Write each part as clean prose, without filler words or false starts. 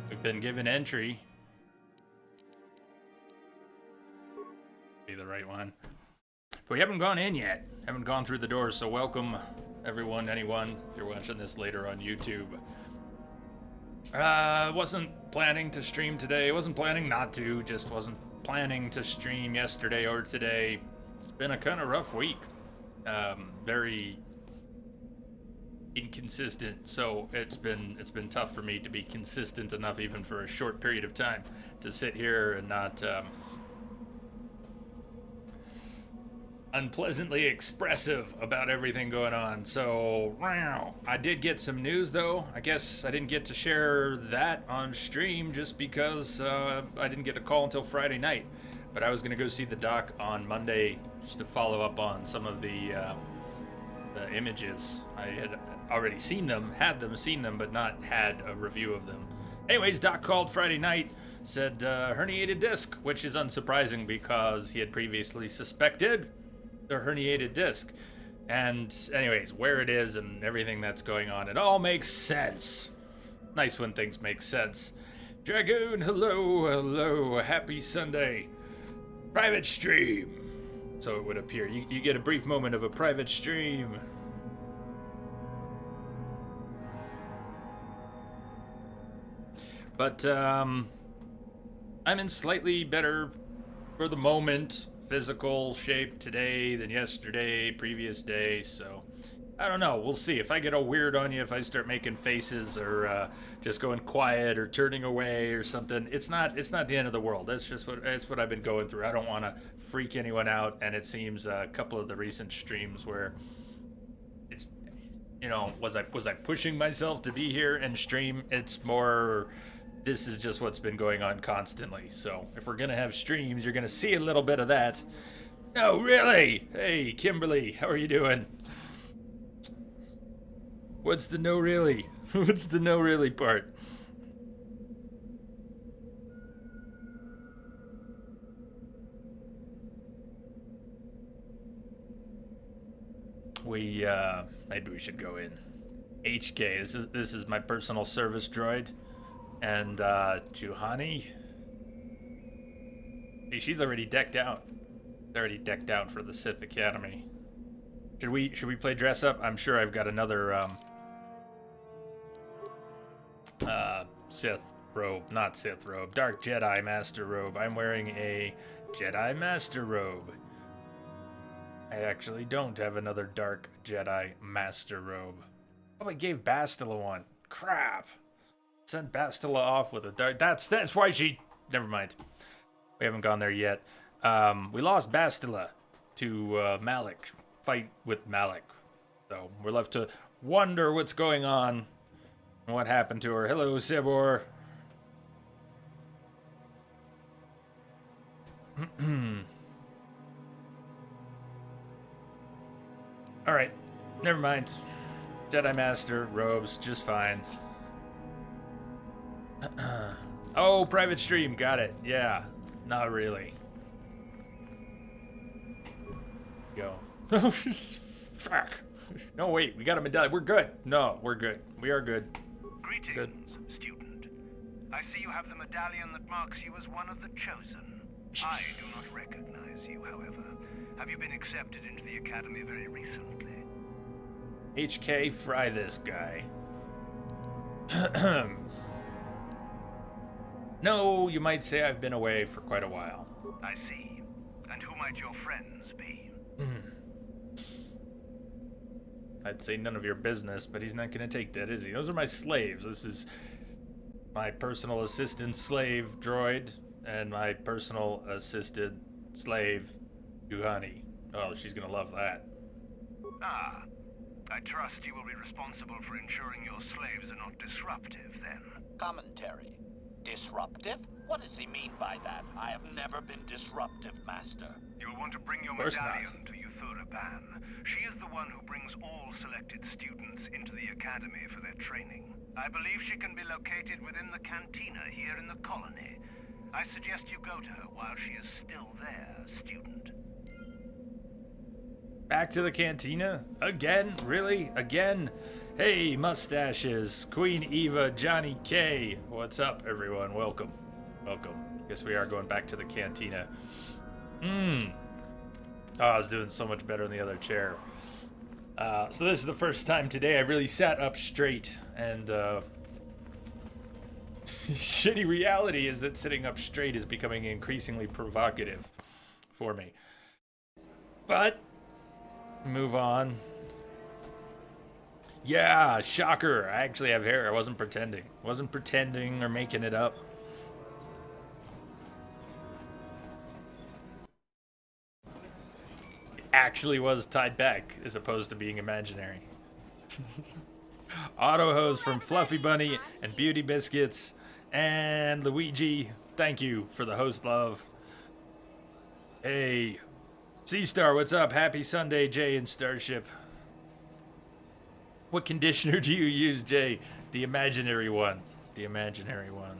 We've been given entry. Be the right one. But we haven't gone in yet. Haven't gone through the doors, so welcome everyone, anyone, if you're watching this later on YouTube. Wasn't planning to stream today. Wasn't planning not to. Just wasn't planning to stream yesterday or today. It's been a kind of rough week. Very inconsistent, so it's been tough for me to be consistent enough even for a short period of time to sit here and not unpleasantly expressive about everything going on. So I did get some news though. I guess I didn't get to share that on stream just because I didn't get a call until Friday night, but I was gonna go see the doc on Monday just to follow up on some of the images. I had already seen them, but not had a review of them. Anyways, doc called Friday night, said herniated disc, which is unsurprising because he had previously suspected a herniated disc. And anyways, where it is and everything that's going on, it all makes sense. Nice when things make sense. Dragoon, hello, happy Sunday. Private stream. So it would appear. You get a brief moment of a private stream. But I'm in slightly better, for the moment, physical shape today than yesterday, previous day, so I don't know. We'll see. If I get all weird on you, if I start making faces or just going quiet or turning away or something, it's not the end of the world. That's what I've been going through. I don't want to freak anyone out, and it seems a couple of the recent streams where it's, was I pushing myself to be here and stream? It's more, this is just what's been going on constantly. So if we're gonna have streams, you're gonna see a little bit of that. No, really? Hey, Kimberly, how are you doing? What's the no really? What's the no really part? Maybe we should go in. HK, this is my personal service droid. And, Juhani? Hey, she's already decked out. Already decked out for the Sith Academy. Should we play dress up? I'm sure I've got another, Sith robe. Not Sith robe. Dark Jedi Master robe. I'm wearing a Jedi Master robe. I actually don't have another Dark Jedi Master robe. Oh, I gave Bastila one. Crap. Sent Bastila off with a dark. That's why she. Never mind. We haven't gone there yet. We lost Bastila to Malik. Fight with Malik. So we're left to wonder what's going on and what happened to her. Hello, Sibor. All right. Never mind. Jedi Master robes, just fine. Oh, private stream, got it. Yeah, not really. Go. Oh, fuck. No, wait, we got a medallion. We're good. No, we're good. We are good. Greetings, good. Student. I see you have the medallion that marks you as one of the chosen. I do not recognize you, however. Have you been accepted into the Academy very recently? HK, fry this guy. No, you might say I've been away for quite a while. I see. And who might your friends be? I'd say none of your business, but he's not going to take that, is he? Those are my slaves. This is my personal assistant slave droid and my personal assisted slave, Juhani. Oh, she's going to love that. Ah. I trust you will be responsible for ensuring your slaves are not disruptive, then. Commentary. Disruptive? What does he mean by that? I have never been disruptive, Master. You'll want to bring your medallion to Yuthura Ban. She is the one who brings all selected students into the Academy for their training. I believe she can be located within the cantina here in the colony. I suggest you go to her while she is still there, student. Back to the cantina? Again? Really? Again? Hey, mustaches, Queen Eva, Johnny K. What's up, everyone? Welcome. Welcome. Guess we are going back to the cantina. Oh, I was doing so much better in the other chair. So this is the first time today I really sat up straight, and shitty reality is that sitting up straight is becoming increasingly provocative for me. But, move on. Yeah, shocker. I actually have hair. I wasn't pretending. Wasn't pretending or making it up. It actually was tied back as opposed to being imaginary. Auto hose from Fluffy Bunny and Beauty Biscuits and Luigi. Thank you for the host love. Hey, C-Star, what's up? Happy Sunday, Jay and Starship. What conditioner do you use, Jay? The imaginary one. The imaginary one.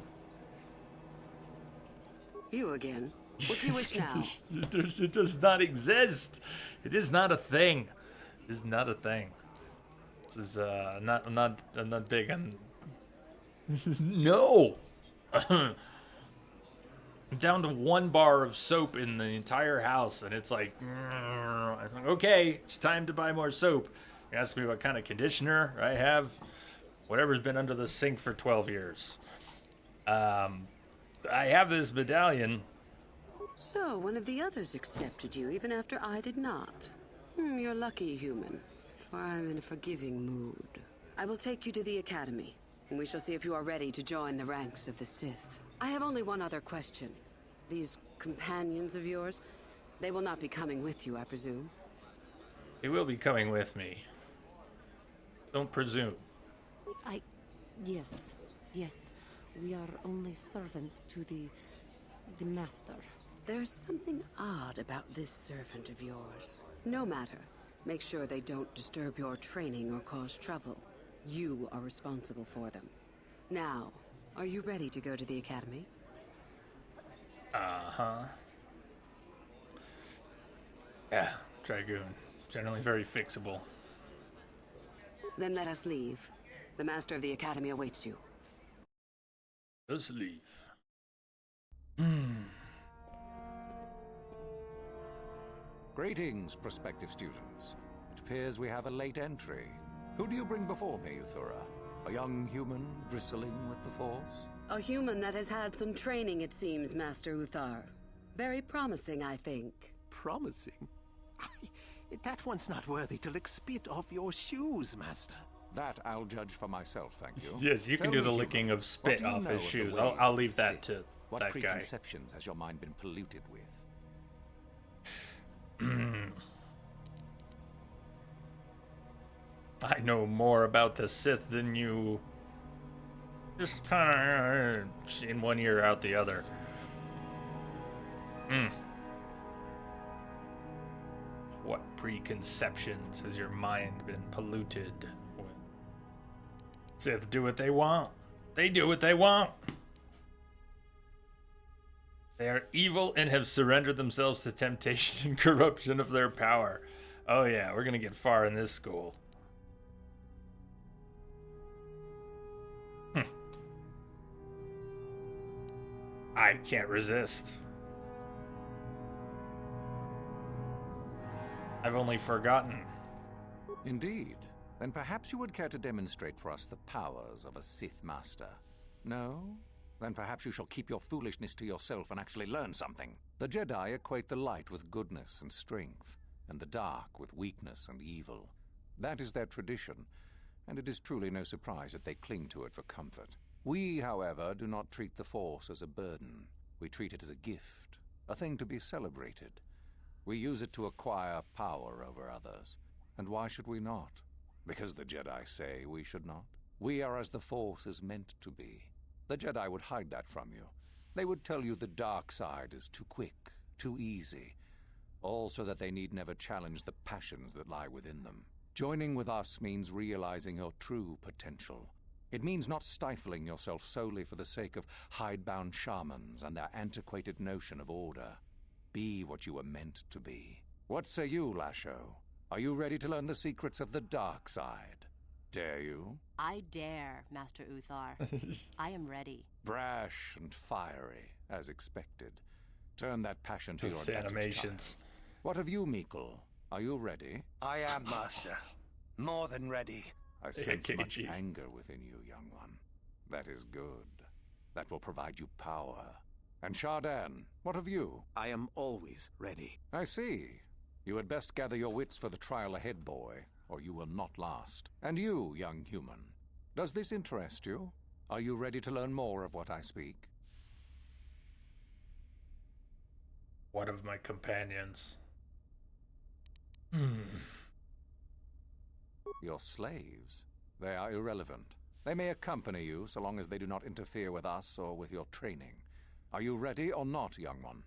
You again. What do you wish now? It does not exist. It is not a thing. It is not a thing. This is I'm not big on. This is no. I'm down to 1 bar of soap in the entire house, and it's like, okay, it's time to buy more soap. You ask me what kind of conditioner I have. Whatever's been under the sink for 12 years. I have this medallion. So, one of the others accepted you, even after I did not. You're lucky, human, for I'm in a forgiving mood. I will take you to the Academy, and we shall see if you are ready to join the ranks of the Sith. I have only one other question. These companions of yours, they will not be coming with you, I presume? They will be coming with me. Don't presume. Yes. We are only servants to the master. There's something odd about this servant of yours. No matter. Make sure they don't disturb your training or cause trouble. You are responsible for them. Now, are you ready to go to the Academy? Uh-huh. Yeah, Dragoon. Generally very fixable. Then let us leave. The Master of the Academy awaits you. Let's leave. Greetings, prospective students. It appears we have a late entry. Who do you bring before me, Uthura? A young human bristling with the Force? A human that has had some training, it seems, Master Uthar. Very promising, I think. Promising? That one's not worthy to lick spit off your shoes, Master. That I'll judge for myself, thank you. Yes, you can Tell do me, the human, licking of spit what do you off know his of the shoes. ways I'll of leave the that Sith? to What that guy. preconceptions has your mind been polluted with? I know more about the Sith than you. Just kind of in one ear, out the other. What preconceptions has your mind been polluted with? Sith do what they want. They do what they want. They are evil and have surrendered themselves to temptation and corruption of their power. Oh yeah, we're gonna get far in this school. I can't resist. I've only forgotten. Indeed. Then perhaps you would care to demonstrate for us the powers of a Sith Master. No? Then perhaps you shall keep your foolishness to yourself and actually learn something. The Jedi equate the light with goodness and strength, and the dark with weakness and evil. That is their tradition, and it is truly no surprise that they cling to it for comfort. We, however, do not treat the Force as a burden. We treat it as a gift, a thing to be celebrated. We use it to acquire power over others. And why should we not? Because the Jedi say we should not. We are as the Force is meant to be. The Jedi would hide that from you. They would tell you the dark side is too quick, too easy, all so that they need never challenge the passions that lie within them. Joining with us means realizing your true potential. It means not stifling yourself solely for the sake of hidebound shamans and their antiquated notion of order. Be what you were meant to be. What say you, Lasho? Are you ready to learn the secrets of the dark side? Dare you? I dare, Master Uthar. I am ready. Brash and fiery, as expected. Turn that passion to your Those advantage, animations. child. What of you, Mikkel? Are you ready? I am, Master. More than ready. I sense much KG. anger within you, young one. That is good. That will provide you power. And Shardan, what of you? I am always ready. I see. You had best gather your wits for the trial ahead, boy, or you will not last. And you, young human, does this interest you? Are you ready to learn more of what I speak? One of my companions. Your slaves. They are irrelevant. They may accompany you so long as they do not interfere with us or with your training. Are you ready or not, young one?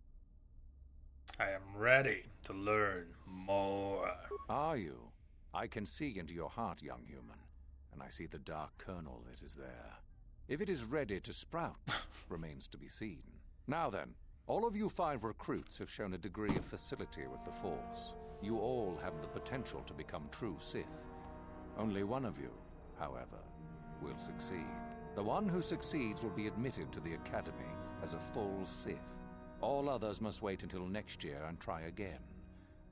I am ready to learn more. Are you? I can see into your heart, young human, and I see the dark kernel that is there. If it is ready to sprout, remains to be seen. Now then, all of you 5 recruits have shown a degree of facility with the Force. You all have the potential to become true Sith. Only one of you, however, will succeed. The one who succeeds will be admitted to the Academy as a full Sith. All others must wait until next year and try again.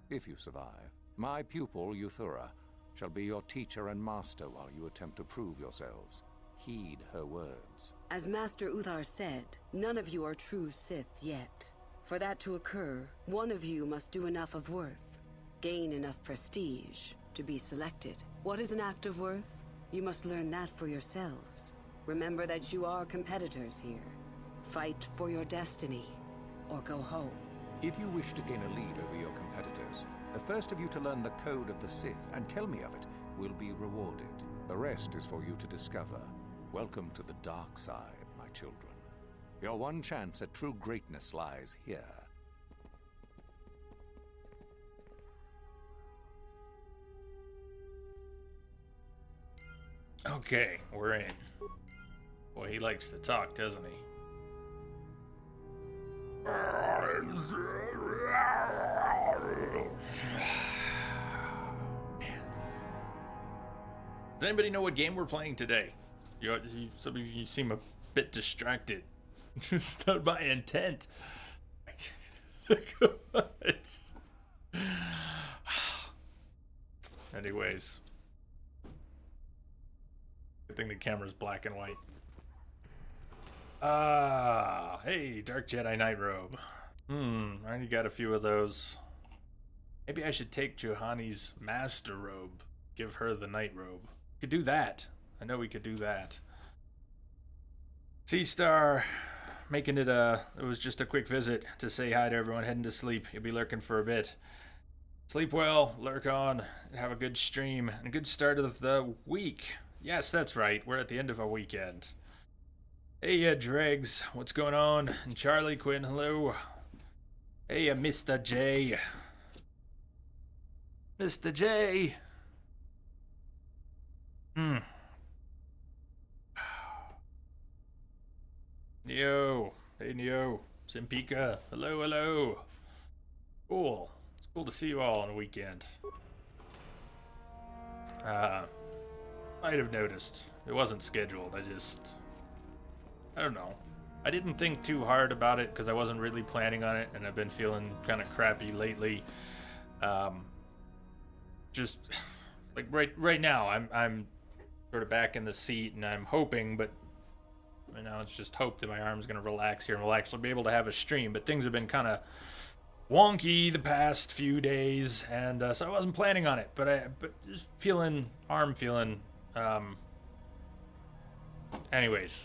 If you survive, my pupil, Euthura, shall be your teacher and master while you attempt to prove yourselves. Heed her words. As Master Uthar said, none of you are true Sith yet. For that to occur, one of you must do enough of worth, gain enough prestige, to be selected. What is an act of worth? You must learn that for yourselves. Remember that you are competitors here. Fight for your destiny, or go home. If you wish to gain a lead over your competitors, the first of you to learn the code of the Sith and tell me of it will be rewarded. The rest is for you to discover. Welcome to the dark side, my children. Your one chance at true greatness lies here. Okay, we're in. Boy, he likes to talk, doesn't he? Does anybody know what game we're playing today? Some of you seem a bit distracted. It's not my intent. Anyways. Good thing the camera's black and white. Hey, Dark Jedi Night Robe. I already got a few of those. Maybe I should take Juhani's Master Robe. Give her the Night Robe. Could do that. I know we could do that. Seastar, making it was just a quick visit to say hi to everyone heading to sleep. You'll be lurking for a bit. Sleep well, lurk on, and have a good stream and a good start of the week. Yes, that's right. We're at the end of our weekend. Hey, Dregs, what's going on? And Charlie Quinn, hello. Hey, Mr. J. Mr. J. Neo. Hey, Neo. Simpika. Hello, hello. Cool. It's cool to see you all on a weekend. Might have noticed. It wasn't scheduled. I don't know. I didn't think too hard about it because I wasn't really planning on it, and I've been feeling kind of crappy lately. Just like right now, I'm sort of back in the seat, and I'm hoping, but right now it's just hope that my arm's gonna relax here and we'll actually be able to have a stream. But things have been kind of wonky the past few days, and so I wasn't planning on it. But just arm feeling. Anyways,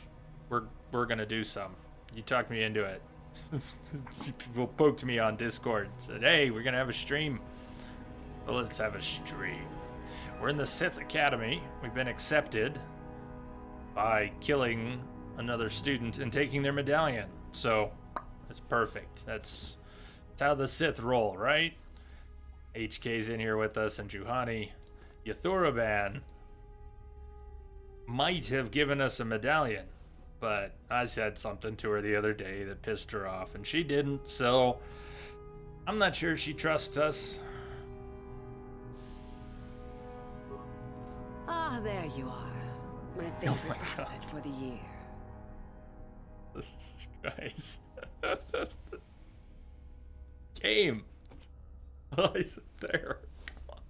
we're gonna do some. You talked me into it. People poked me on Discord, said, "Hey, we're gonna have a stream." Well, let's have a stream. We're in the Sith Academy. We've been accepted by killing another student and taking their medallion. So that's perfect. That's how the Sith roll, right? HK's in here with us, and Juhani. Yuthuraban might have given us a medallion, but I said something to her the other day that pissed her off, and she didn't, so I'm not sure she trusts us. Ah, Ah, there you are. My favorite my prospect for the year. This guys. Game. Oh, he's there. Come on.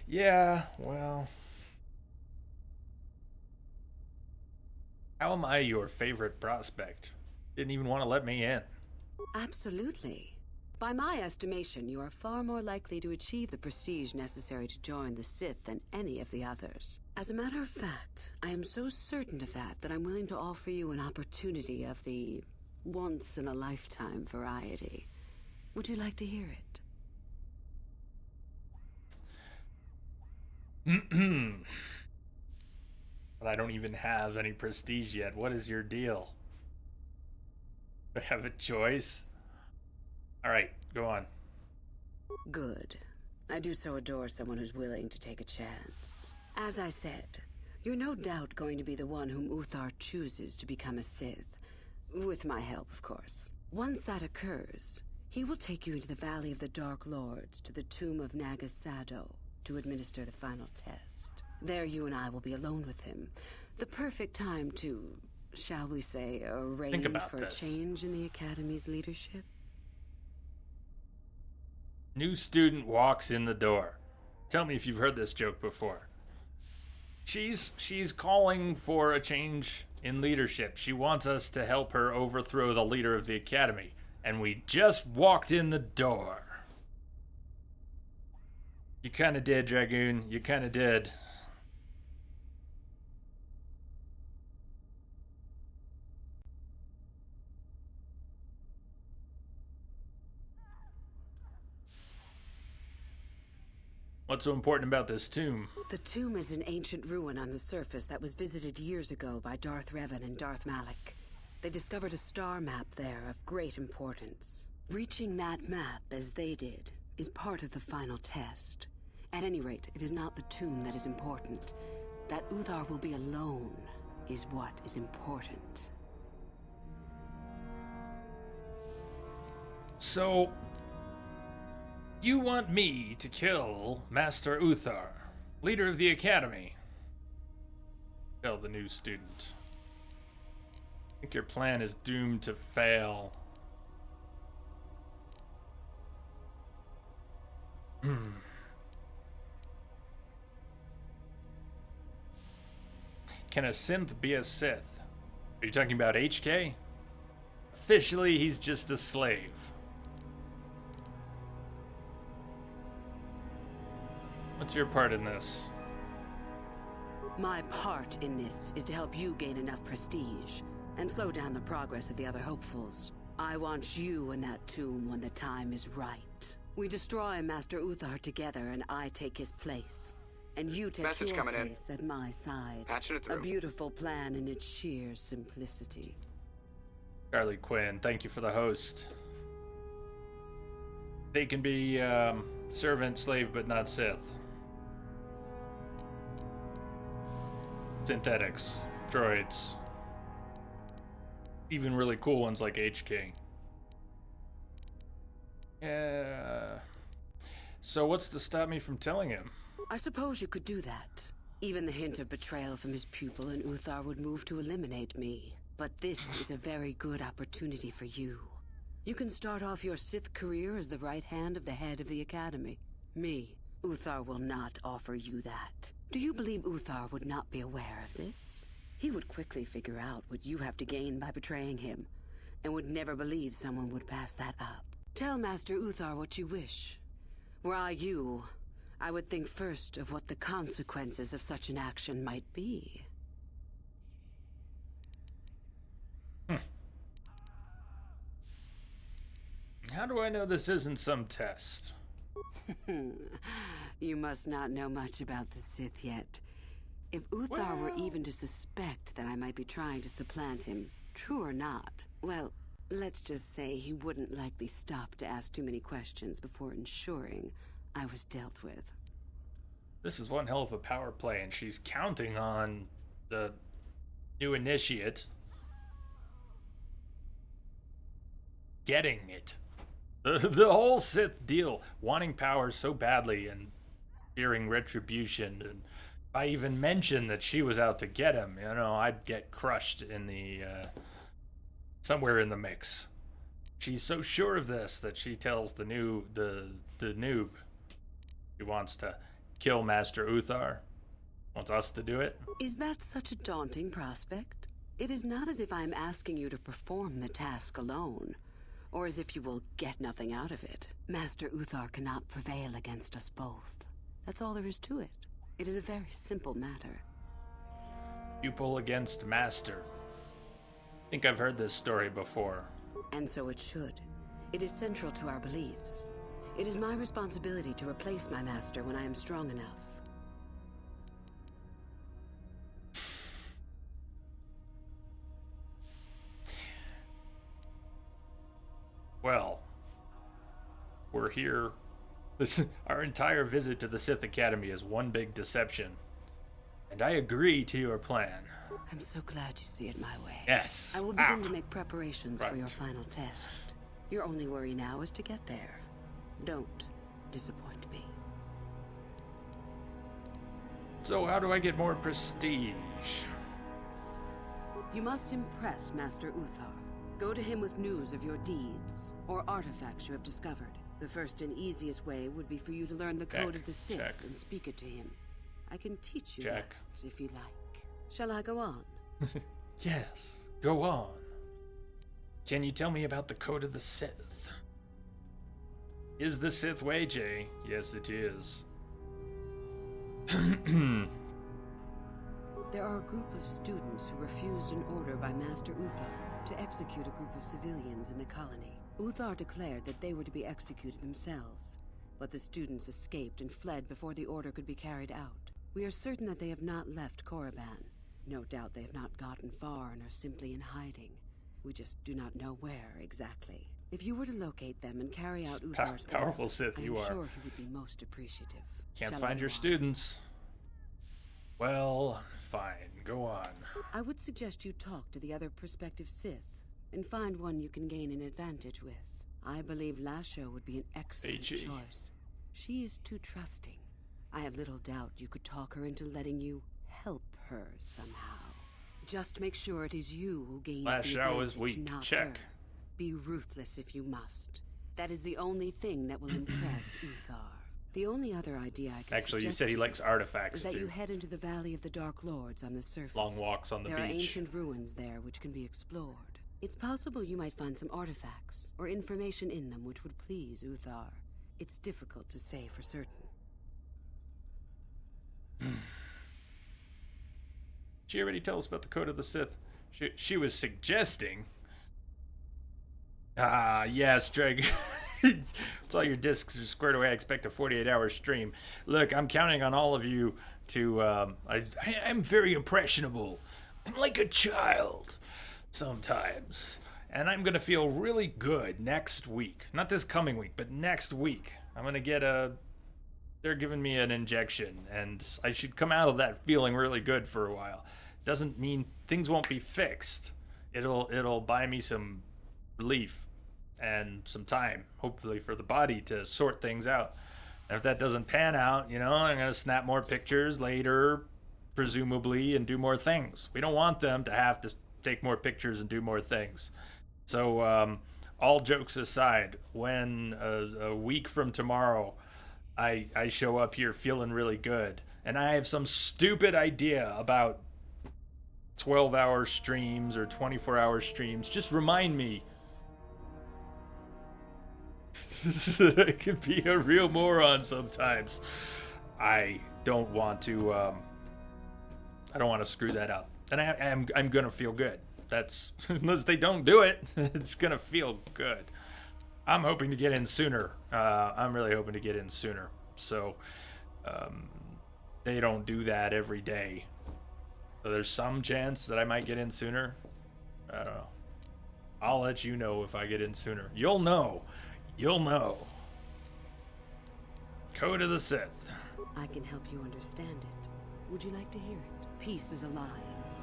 Yeah, well. How am I your favorite prospect? Didn't even want to let me in. Absolutely. By my estimation, you are far more likely to achieve the prestige necessary to join the Sith than any of the others. As a matter of fact, I am so certain of that I'm willing to offer you an opportunity of the once-in-a-lifetime variety. Would you like to hear it? But I don't even have any prestige yet. What is your deal? Do I have a choice? Alright, go on. Good. I do so adore someone who's willing to take a chance. As I said, you're no doubt going to be the one whom Uthar chooses to become a Sith. With my help, of course. Once that occurs, he will take you into the Valley of the Dark Lords to the tomb of Naga Sado to administer the final test. There you and I will be alone with him. The perfect time to, shall we say, arrange for a change in the Academy's leadership. New student walks in the door. Tell me if you've heard this joke before. She's calling for a change in leadership. She wants us to help her overthrow the leader of the Academy. And we just walked in the door. You kinda did, Dragoon. You kinda did. What's so important about this tomb? The tomb is an ancient ruin on the surface that was visited years ago by Darth Revan and Darth Malak. They discovered a star map there of great importance. Reaching that map, as they did, is part of the final test. At any rate, it is not the tomb that is important. That Uthar will be alone is what is important. So, you want me to kill Master Uthar, leader of the Academy? Tell the new student. I think your plan is doomed to fail. Can a synth be a Sith? Are you talking about HK? Officially, he's just a slave. What's your part in this? My part in this is to help you gain enough prestige and slow down the progress of the other hopefuls. I want you in that tomb when the time is right. We destroy Master Uthar together and I take his place. And you take Message your coming in. place at my side. Patching it A through. beautiful plan in its sheer simplicity. Charlie Quinn, thank you for the host. They can be servant, slave, but not Sith. Synthetics, droids, even really cool ones like HK. Yeah. So what's to stop me from telling him? I suppose you could do that. Even the hint of betrayal from his pupil and Uthar would move to eliminate me. But this is a very good opportunity for you. You can start off your Sith career as the right hand of the head of the Academy. Me, Uthar will not offer you that. Do you believe Uthar would not be aware of this? He would quickly figure out what you have to gain by betraying him, and would never believe someone would pass that up. Tell Master Uthar what you wish. Were I you, I would think first of what the consequences of such an action might be. How do I know this isn't some test? You must not know much about the Sith yet. If Uthar were even to suspect that I might be trying to supplant him, true or not, well, let's just say he wouldn't likely stop to ask too many questions before ensuring I was dealt with. This is one hell of a power play, and she's counting on the new initiate getting it. The whole Sith deal, wanting power so badly and fearing retribution. And if I even mentioned that she was out to get him, you know, I'd get crushed in the somewhere in the mix. She's so sure of this that she tells the noob she wants to kill Master Uthar. Wants us to do it. Is that such a daunting prospect? It is not as if I am asking you to perform the task alone, or as if you will get nothing out of it. Master Uthar cannot prevail against us both. That's all there is to it. It is a very simple matter. Pupil against master. I think I've heard this story before. And so it should. It is central to our beliefs. It is my responsibility to replace my master when I am strong enough. Well, we're here. Our entire visit to the Sith Academy is one big deception. And I agree to your plan. I'm so glad you see it my way. Yes. I will begin to make preparations for your Right. final test. Your only worry now is to get there. Don't disappoint me. So how do I get more prestige? You must impress Master Uthar. Go to him with news of your deeds, or artifacts you have discovered. The first and easiest way would be for you to learn the code Check, of the Sith check. and speak it to him. I can teach you Check. that, if you like. Shall I go on? Yes, go on. Can you tell me about the code of the Sith? Is the Sith way, Jay? Yes, it is. There are a group of students who refused an order by Master Uthar to execute a group of civilians in the colony. Uthar declared that they were to be executed themselves, but the students escaped and fled before the order could be carried out. We are certain that they have not left Korriban. No doubt they have not gotten far and are simply in hiding. We just do not know where exactly. If you were to locate them and carry out Uthar's Powerful order, Sith you I'm are. sure he would be most appreciative. Can't Shall I find go your on? students. Well, fine, go on. I would suggest you talk to the other prospective Sith and find one you can gain an advantage with. I believe Lasho would be an excellent HE. choice. She is too trusting. I have little doubt you could talk her into letting you help her somehow. Just make sure it is you who gains the Lasho is advantage, weak. not Check. her. Be ruthless if you must. That is the only thing that will impress Uthar. The only other idea I can Actually, you suggest said he to likes is artifacts that you too. head into the Valley of the Dark Lords on the surface. Long walks on the There are beach. ancient ruins there which can be explored. It's possible you might find some artifacts or information in them which would please Uthar. It's difficult to say for certain. She already told us about the code of the Sith. She was suggesting. Ah, yes, Dreg. It's all your discs are squared away. I expect a 48-hour stream. Look, I'm counting on all of you to. I'm very impressionable. I'm like a child sometimes. And I'm going to feel really good next week. Not this coming week, but next week. I'm going to get they're giving me an injection, and I should come out of that feeling really good for a while. Doesn't mean things won't be fixed. It'll buy me some relief and some time, hopefully, for the body to sort things out. And if that doesn't pan out, you know, I'm gonna snap more pictures later, presumably, and do more things. We don't want them to have to take more pictures and do more things. So, all jokes aside, when a week from tomorrow I show up here feeling really good, and I have some stupid idea about 12-hour streams or 24-hour streams, just remind me. I could be a real moron sometimes. I don't want to. I don't want to screw that up, and I'm gonna feel good. That's unless they don't do it, it's gonna feel good. I'm hoping to get in sooner. I'm really hoping to get in sooner. So they don't do that every day. So there's some chance that I might get in sooner. I don't know. I'll let you know if I get in sooner. You'll know. You'll know. Code of the Sith. I can help you understand it. Would you like to hear it? Peace is a lie.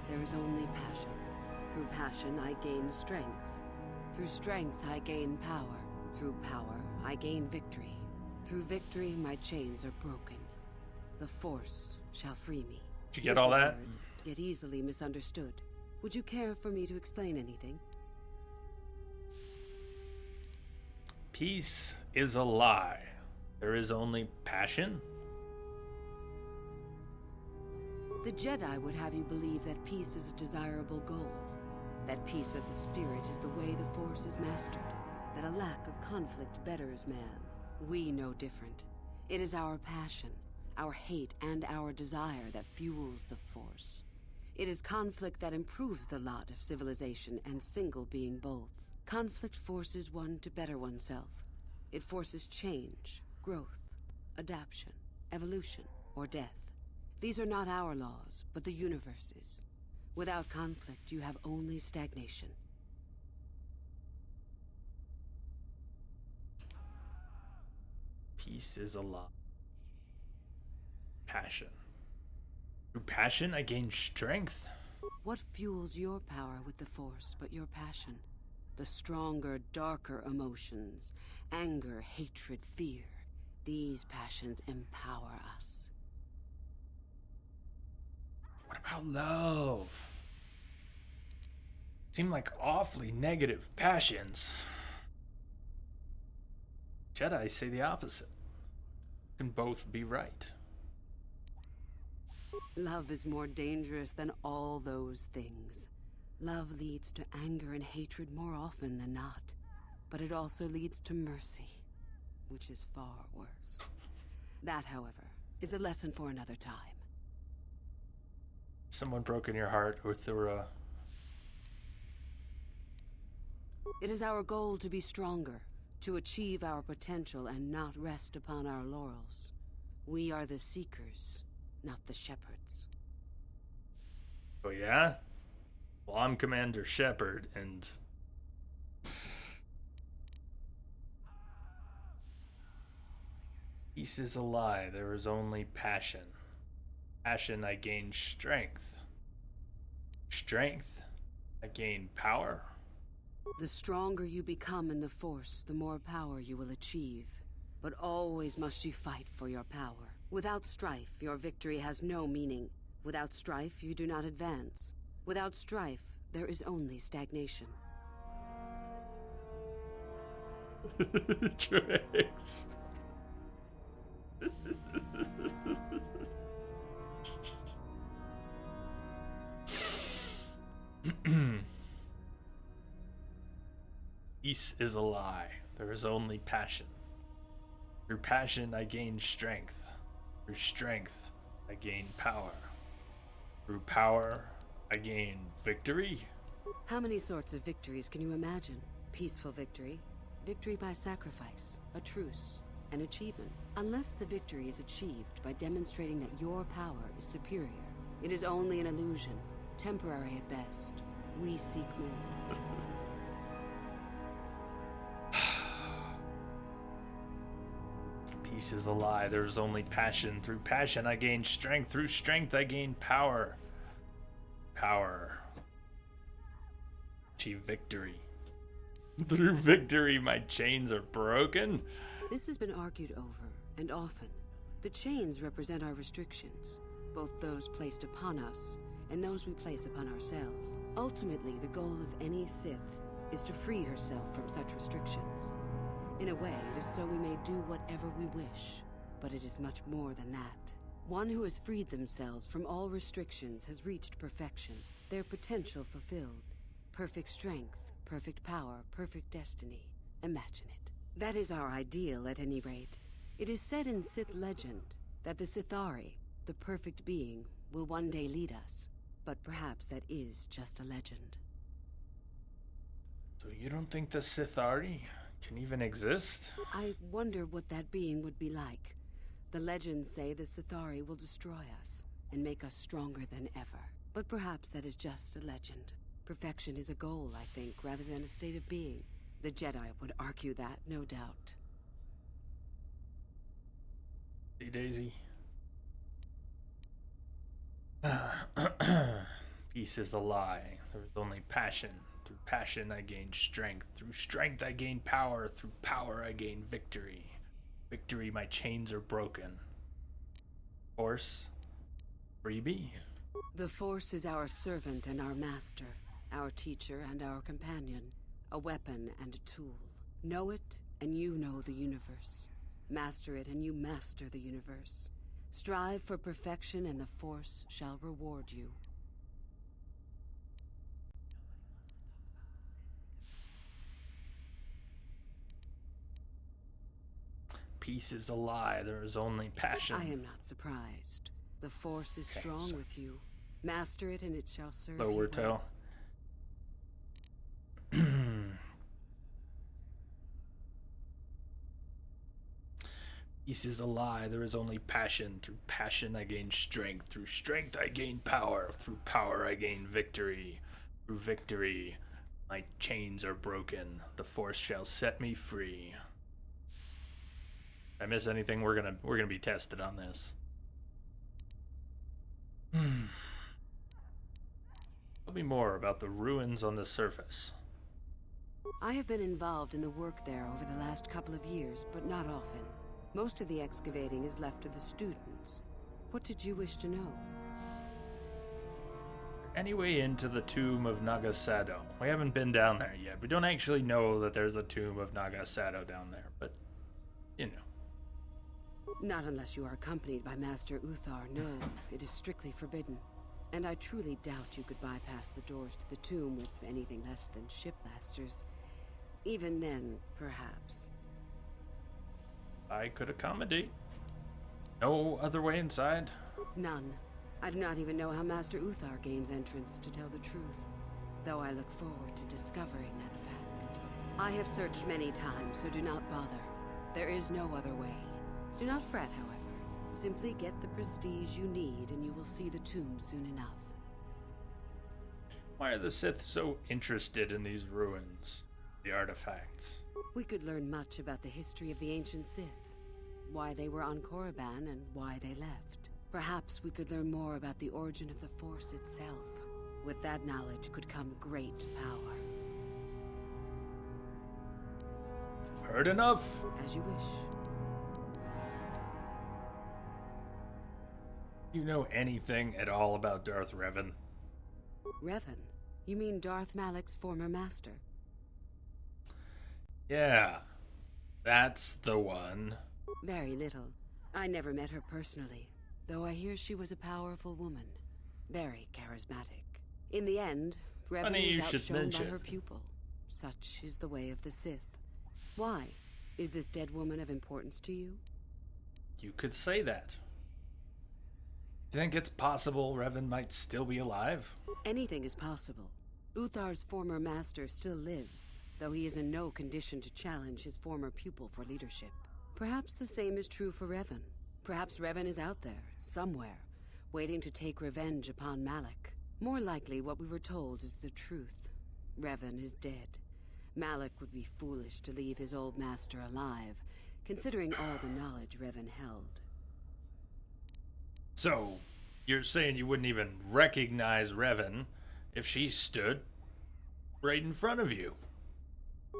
There is only passion. Through passion, I gain strength. Through strength, I gain power. Through power, I gain victory. Through victory, my chains are broken. The Force shall free me. Did you get all Simple that? words, yet easily misunderstood. Would you care for me to explain anything? Peace is a lie. There is only passion. The Jedi would have you believe that peace is a desirable goal. That peace of the spirit is the way the Force is mastered. That a lack of conflict betters man. We know different. It is our passion, our hate, and our desire that fuels the Force. It is conflict that improves the lot of civilization and single being both. Conflict forces one to better oneself. It forces change, growth, adaptation, evolution, or death. These are not our laws, but the universe's. Without conflict, you have only stagnation. Peace is a lie. Passion. Through passion, I gain strength. What fuels your power with the Force but your passion? The stronger, darker emotions. Anger, hatred, fear. These passions empower us. What about love? Seem like awfully negative passions. Jedi say the opposite. Can both be right. Love is more dangerous than all those things. Love leads to anger and hatred more often than not. But it also leads to mercy, which is far worse. That, however, is a lesson for another time. Someone broke in your heart, Uthura. It is our goal to be stronger, to achieve our potential and not rest upon our laurels. We are the seekers, not the shepherds. Oh yeah? Well, I'm Commander Shepard, and... Peace is a lie. There is only passion. Passion, I gain strength. Strength, I gain power. The stronger you become in the Force, the more power you will achieve. But always must you fight for your power. Without strife, your victory has no meaning. Without strife, you do not advance. Without strife, there is only stagnation. Tricks. Peace is a lie. There is only passion. Through passion, I gain strength. Through strength, I gain power. Through power, I gain victory. How many sorts of victories can you imagine? Peaceful victory, victory by sacrifice, a truce, an achievement. Unless the victory is achieved by demonstrating that your power is superior, it is only an illusion, temporary at best. We seek more. Peace is a lie. There is only passion. Through passion, I gain strength. Through strength, I gain power. Power. Achieve victory. Through victory, my chains are broken. This has been argued over, and often. The chains represent our restrictions, both those placed upon us and those we place upon ourselves. Ultimately, the goal of any Sith is to free herself from such restrictions. In a way, it is so we may do whatever we wish, but it is much more than that. One who has freed themselves from all restrictions has reached perfection, their potential fulfilled. Perfect strength, perfect power, perfect destiny. Imagine it. That is our ideal, at any rate. It is said in Sith legend that the Sithari, the perfect being, will one day lead us. But perhaps that is just a legend. So you don't think the Sithari can even exist? I wonder what that being would be like. The legends say the Sithari will destroy us and make us stronger than ever. But perhaps that is just a legend. Perfection is a goal, I think, rather than a state of being. The Jedi would argue that, no doubt. Hey, Daisy. Peace is a lie. There is only passion. Through passion, I gain strength. Through strength, I gain power. Through power, I gain victory. Victory, my chains are broken. Force. Freebie. The Force is our servant and our master, our teacher and our companion, a weapon and a tool. Know it, and you know the universe. Master it, and you master the universe. Strive for perfection, and the Force shall reward you. Peace is a lie. There is only passion. I am not surprised. The Force is Okay, strong so- with you. Master it, and it shall serve Lower you well. tail. Peace is a lie. There is only passion. Through passion I gain strength. Through strength I gain power. Through power I gain victory. Through victory my chains are broken. The Force shall set me free. If I miss anything, we're gonna be tested on this. Tell me more about the ruins on the surface. I have been involved in the work there over the last couple of years, but not often. Most of the excavating is left to the students. What did you wish to know? Any way into the tomb of Nagasado? We haven't been down there yet. We don't actually know that there's a tomb of Nagasado down there, but you know. Not unless you are accompanied by Master Uthar. No, it is strictly forbidden. And I truly doubt you could bypass the doors to the tomb with anything less than shipmasters. Even then, perhaps. I could accommodate. No other way inside? None. I do not even know how Master Uthar gains entrance, to tell the truth. Though I look forward to discovering that fact. I have searched many times, so do not bother. There is no other way. Do not fret, however. Simply get the prestige you need, and you will see the tomb soon enough. Why are the Sith so interested in these ruins? The artifacts? We could learn much about the history of the ancient Sith. Why they were on Korriban and why they left. Perhaps we could learn more about the origin of the Force itself. With that knowledge could come great power. Heard enough. As you wish. Do you know anything at all about Darth Revan? Revan? You mean Darth Malak's former master? Yeah, that's the one. Very little. I never met her personally, though I hear she was a powerful woman. Very charismatic. In the end, Revan Funny you was should outshone by mention. her pupil. Such is the way of the Sith. Why? Is this dead woman of importance to you? You could say that. Do you think it's possible Revan might still be alive? Anything is possible. Uthar's former master still lives, though he is in no condition to challenge his former pupil for leadership. Perhaps the same is true for Revan. Perhaps Revan is out there, somewhere, waiting to take revenge upon Malak. More likely, what we were told is the truth. Revan is dead. Malak would be foolish to leave his old master alive, considering all the knowledge Revan held. So, you're saying you wouldn't even recognize Revan if she stood right in front of you?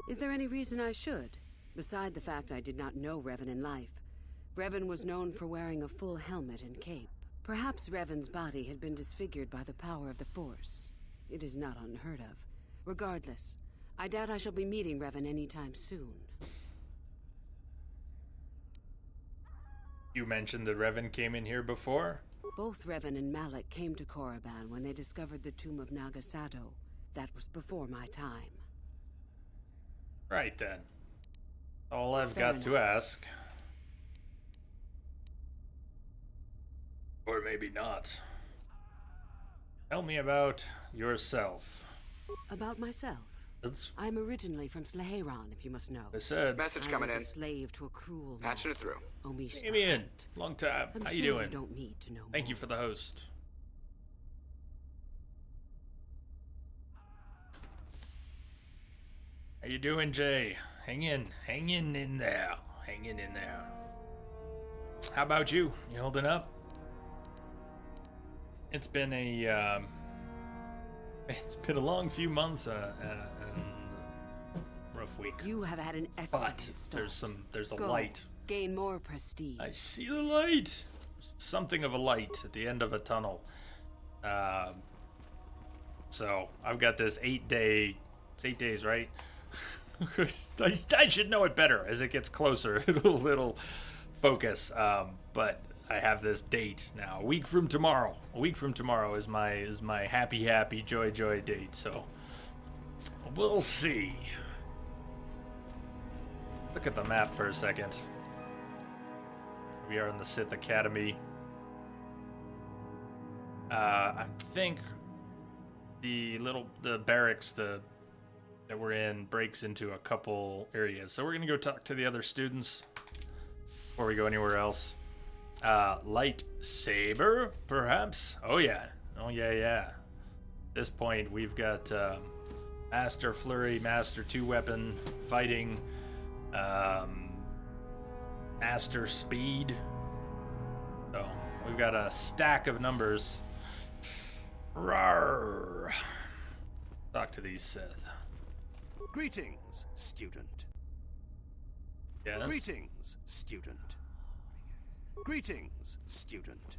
Is there any reason I should? Beside the fact I did not know Revan in life. Revan was known for wearing a full helmet and cape. Perhaps Revan's body had been disfigured by the power of the Force. It is not unheard of. Regardless, I doubt I shall be meeting Revan anytime soon. You mentioned that Revan came in here before? Both Revan and Malak came to Korriban when they discovered the tomb of Nagasado. That was before my time. Right then. All I've Fair got to ask. Or maybe not. Tell me about yourself. About myself. That's I'm originally from Sleheyron, if you must know. what I said. Message I coming was in. a slave to a cruel Patching it master, through. Omish Give the me in. Hunt. Long time. I'm How sure you doing? You don't need to know Thank you more. for the host. How you doing, Jay? Hang in there. Hanging in there. How about you? You holding up? It's been a long few months and a rough week. You have had an excellent But start. there's a Go, light. Gain more prestige. I see the light. something of a light at the end of a tunnel. So I've got this 8-day. It's 8 days, right? I should know it better as it gets closer. It'll focus. But I have this date now. A week from tomorrow. A week from tomorrow is my happy joy date. So we'll see. Look at the map for a second. We are in the Sith Academy. I think the barracks that we're in breaks into a couple areas. So we're gonna go talk to the other students before we go anywhere else. Lightsaber, perhaps? Oh yeah. At this point, we've got Master Flurry, Master Two Weapon, Fighting, Master Speed. So we've got a stack of numbers. Rawr. Talk to these Sith. Greetings, student. Yes? Greetings, student. Greetings, student.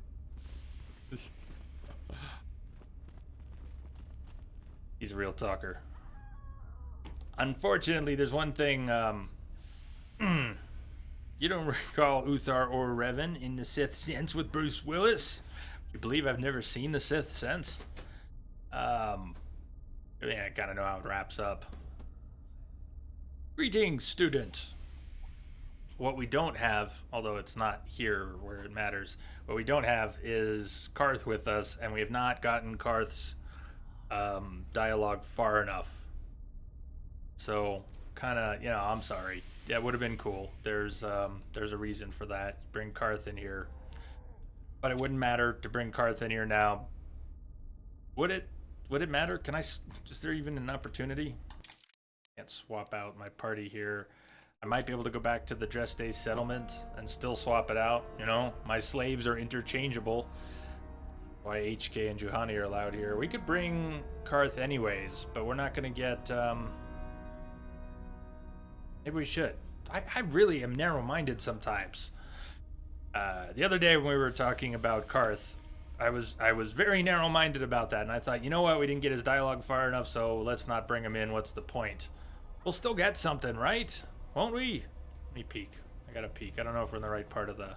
He's a real talker. Unfortunately, there's one thing, you don't recall Uthar or Revan in the Sixth Sense with Bruce Willis? You believe I've never seen the Sixth Sense? I kind of know how it wraps up. Greetings, student. What we don't have, although it's not here where it matters, what we don't have is Carth with us, and we have not gotten Carth's dialogue far enough. So, kind of, I'm sorry. Yeah, it would have been cool. There's a reason for that. Bring Carth in here. But it wouldn't matter to bring Carth in here now. Would it matter? Is there even an opportunity? Can't swap out my party here. I might be able to go back to the Dresde settlement and still swap it out. My slaves are interchangeable. Why HK and Juhani are allowed here. We could bring Carth anyways, but we're not going to get... Maybe we should. I really am narrow-minded sometimes. The other day when we were talking about Carth, I was very narrow-minded about that, and I thought, you know what, we didn't get his dialogue far enough, so let's not bring him in. What's the point? We'll still get something, right? Won't we? Let me peek. I gotta peek. I don't know if we're in the right part of the...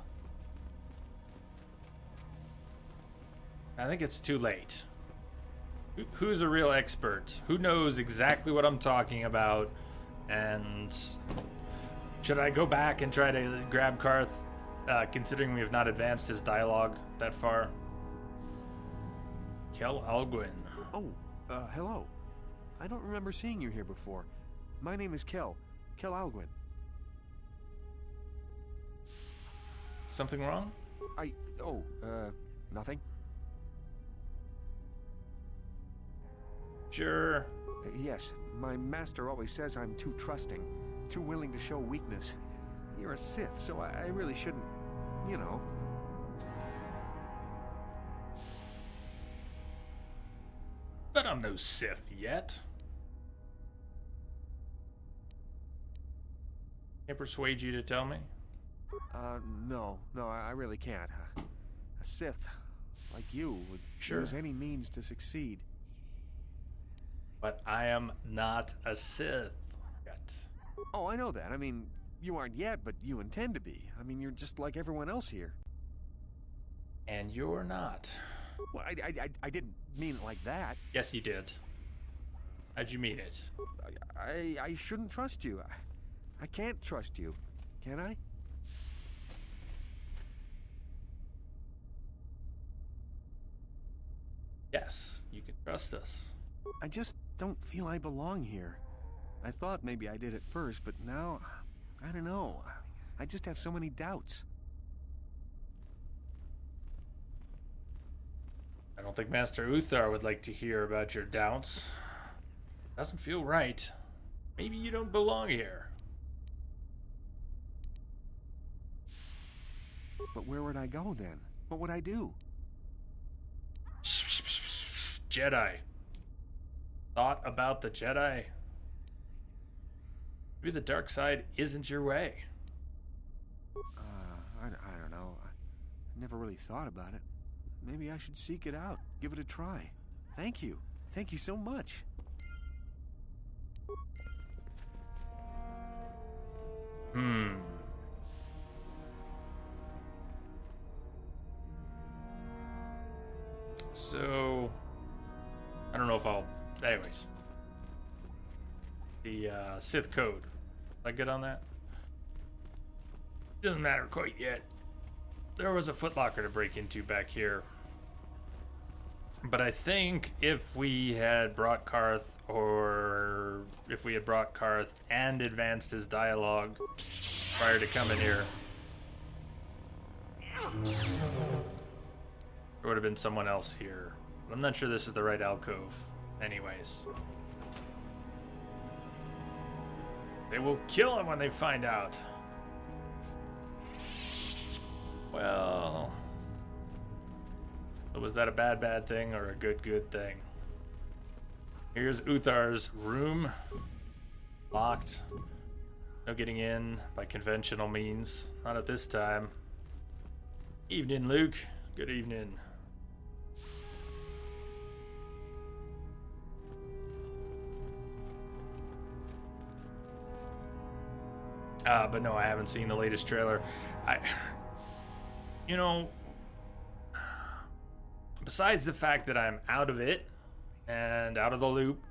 I think it's too late. Who's a real expert? Who knows exactly what I'm talking about? And should I go back and try to grab Carth, considering we have not advanced his dialogue that far? Kel Alguin. Oh, hello. I don't remember seeing you here before. My name is Kel Alguin. Something wrong? Nothing. Sure. Yes, my master always says I'm too trusting, too willing to show weakness. You're a Sith, so I really shouldn't, But I'm no Sith yet. Can I persuade you to tell me? No, I really can't. A Sith, like you, would Sure. use any means to succeed. But I am not a Sith yet. Oh, I know that. I mean, you aren't yet, but you intend to be. I mean, you're just like everyone else here. And you're not. Well, I didn't mean it like that. Yes, you did. How'd you mean it? I shouldn't trust you. I can't trust you. Can I? Yes, you can trust us. I just don't feel I belong here. I thought maybe I did at first, but now, I don't know. I just have so many doubts. I don't think Master Uthar would like to hear about your doubts. Doesn't feel right. Maybe you don't belong here. But where would I go then? What would I do? Jedi. Thought about the Jedi? Maybe the dark side isn't your way. I don't know. Never really thought about it. Maybe I should seek it out, give it a try. Thank you. Thank you so much. So, I don't know if I'll... Anyways. The Sith code. I get on that? Doesn't matter quite yet. There was a footlocker to break into back here. But I think if we had brought Karth, or if we had brought Karth and advanced his dialogue prior to coming here, there would have been someone else here. But I'm not sure this is the right alcove. Anyways. They will kill him when they find out. Well... was that a bad thing or a good thing? Here's Uthar's room. Locked. No getting in by conventional means. Not at this time. Evening, Luke. Good evening. But no, I haven't seen the latest trailer. You know, besides the fact that I'm out of it and out of the loop,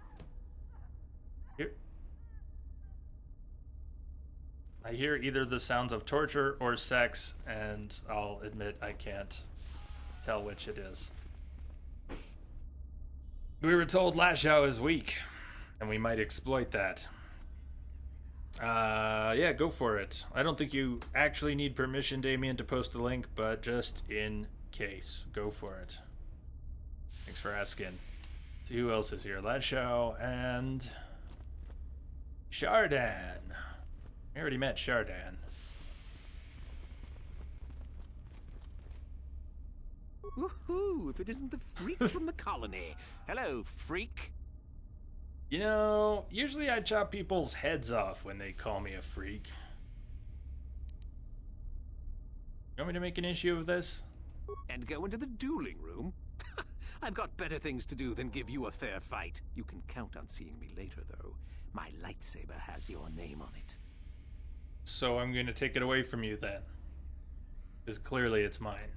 I hear either the sounds of torture or sex, and I'll admit I can't tell which it is. We were told Lashow is weak, and we might exploit that. Yeah, go for it. I don't think you actually need permission, Damien, to post a link, but just in case, go for it. Thanks for asking. See who else is here. Lashow and Shardan. I already met Shardan. Woohoo! If it isn't the freak from the colony. Hello, freak. You know, usually I chop people's heads off when they call me a freak. You want me to make an issue of this? And go into the dueling room? I've got better things to do than give you a fair fight. You can count on seeing me later, though. My lightsaber has your name on it. So I'm going to take it away from you then. Because clearly it's mine.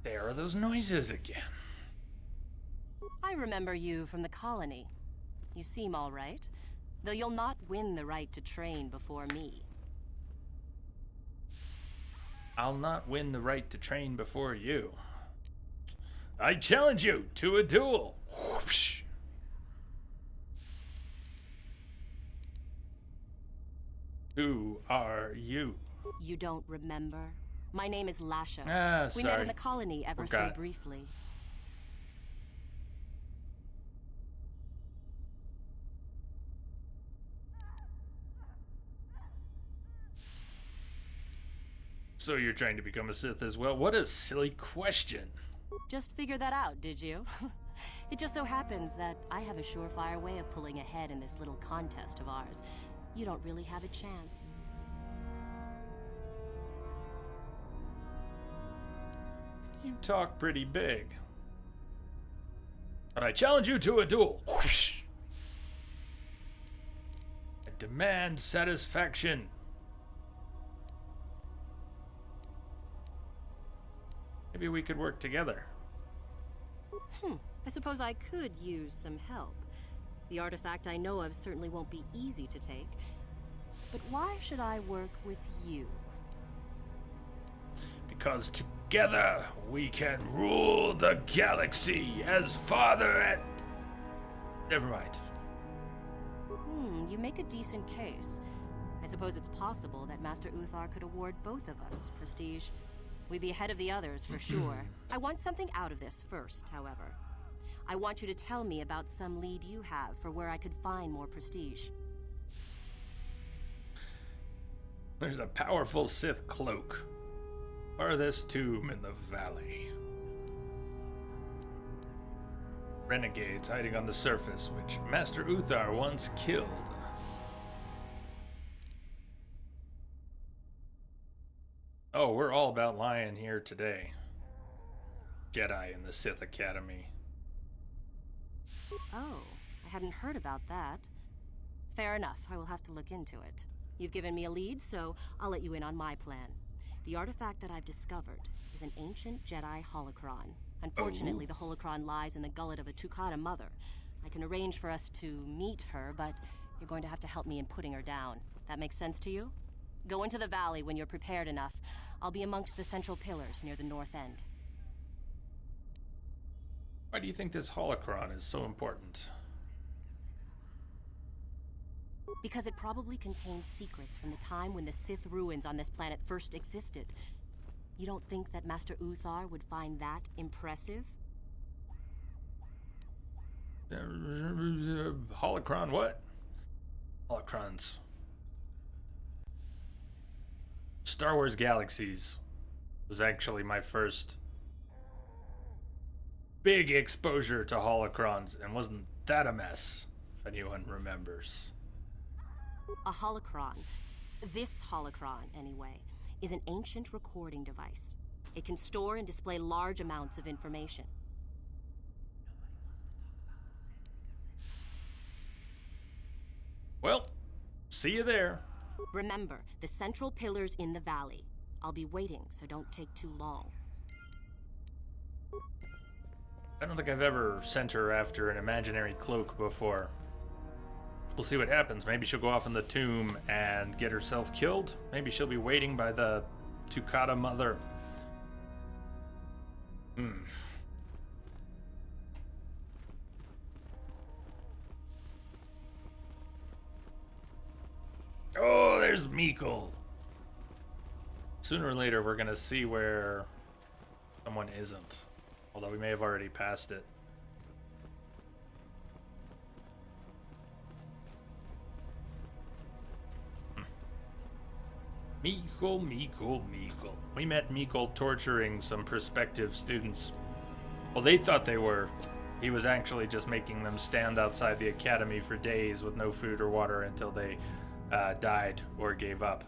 There are those noises again. I remember you from the colony. You seem all right, though you'll not win the right to train before me. I'll not win the right to train before you. I challenge you to a duel. Whoosh. Who are you? You don't remember? My name is Lashow. Sorry. We met in the colony ever so Forgot. briefly. So you're trying to become a Sith as well? What a silly question. Just figured that out, did you? It just so happens that I have a surefire way of pulling ahead in this little contest of ours. You don't really have a chance. You talk pretty big. But I challenge you to a duel. Whoosh. I demand satisfaction. Maybe we could work together. I suppose I could use some help. The artifact I know of certainly won't be easy to take. But why should I work with you? Because together we can rule the galaxy as father and... Never mind. You make a decent case. I suppose it's possible that Master Uthar could award both of us prestige. We'd be ahead of the others for sure. I want something out of this first, however. I want you to tell me about some lead you have for where I could find more prestige. There's a powerful Sith cloak. Farthest tomb in the valley. renegades hiding on the surface, which Master Uthar once killed. Oh, we're all about lying here today. Jedi in the Sith Academy. Oh, I hadn't heard about that. Fair enough, I will have to look into it. You've given me a lead, so I'll let you in on my plan. The artifact that I've discovered is an ancient Jedi holocron. Unfortunately, the holocron lies in the gullet of a Tukata mother. I can arrange for us to meet her, but you're going to have to help me in putting her down. That makes sense to you? Go into the valley when you're prepared enough. I'll be amongst the central pillars near the north end. Why do you think this holocron is so important? Because it probably contains secrets from the time when the Sith ruins on this planet first existed. You don't think that Master Uthar would find that impressive? Holocron what? Holocrons. Star Wars Galaxies was actually my first big exposure to holocrons, and wasn't that a mess, if anyone remembers. A holocron, this holocron anyway, is an ancient recording device. It can store and display large amounts of information. Well, see you there. Remember, the central pillar's in the valley. I'll be waiting, so don't take too long. I don't think I've ever sent her after an imaginary cloak before. We'll see what happens. Maybe she'll go off in the tomb and get herself killed. Maybe she'll be waiting by the Tukata mother. Oh, there's Meekle. Sooner or later, we're gonna see where someone isn't. Although we may have already passed it. Meekle. We met Meekle torturing some prospective students. Well, they thought they were. He was actually just making them stand outside the academy for days with no food or water until they died or gave up.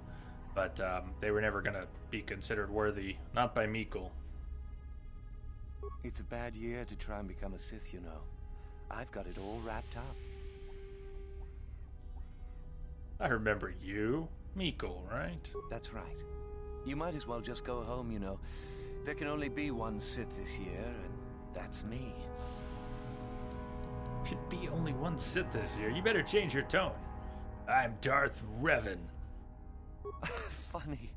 But they were never going to be considered worthy. Not by Meekle. It's a bad year to try and become a Sith, you know. I've got it all wrapped up. I remember you. Meekle, right? That's right. You might as well just go home, you know. There can only be one Sith this year, and that's me. Could be only one Sith this year. You better change your tone. I'm Darth Revan. Funny.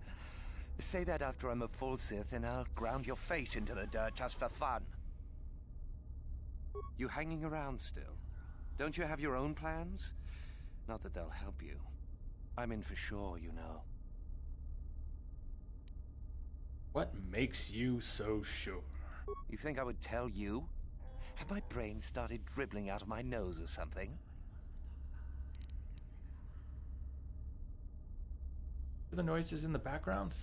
Say that after I'm a full Sith, and I'll ground your face into the dirt just for fun. You hanging around still? Don't you have your own plans? Not that they'll help you. I'm in for sure, you know. What makes you so sure? You think I would tell you? Have my brain started dribbling out of my nose or something? The noises in the background?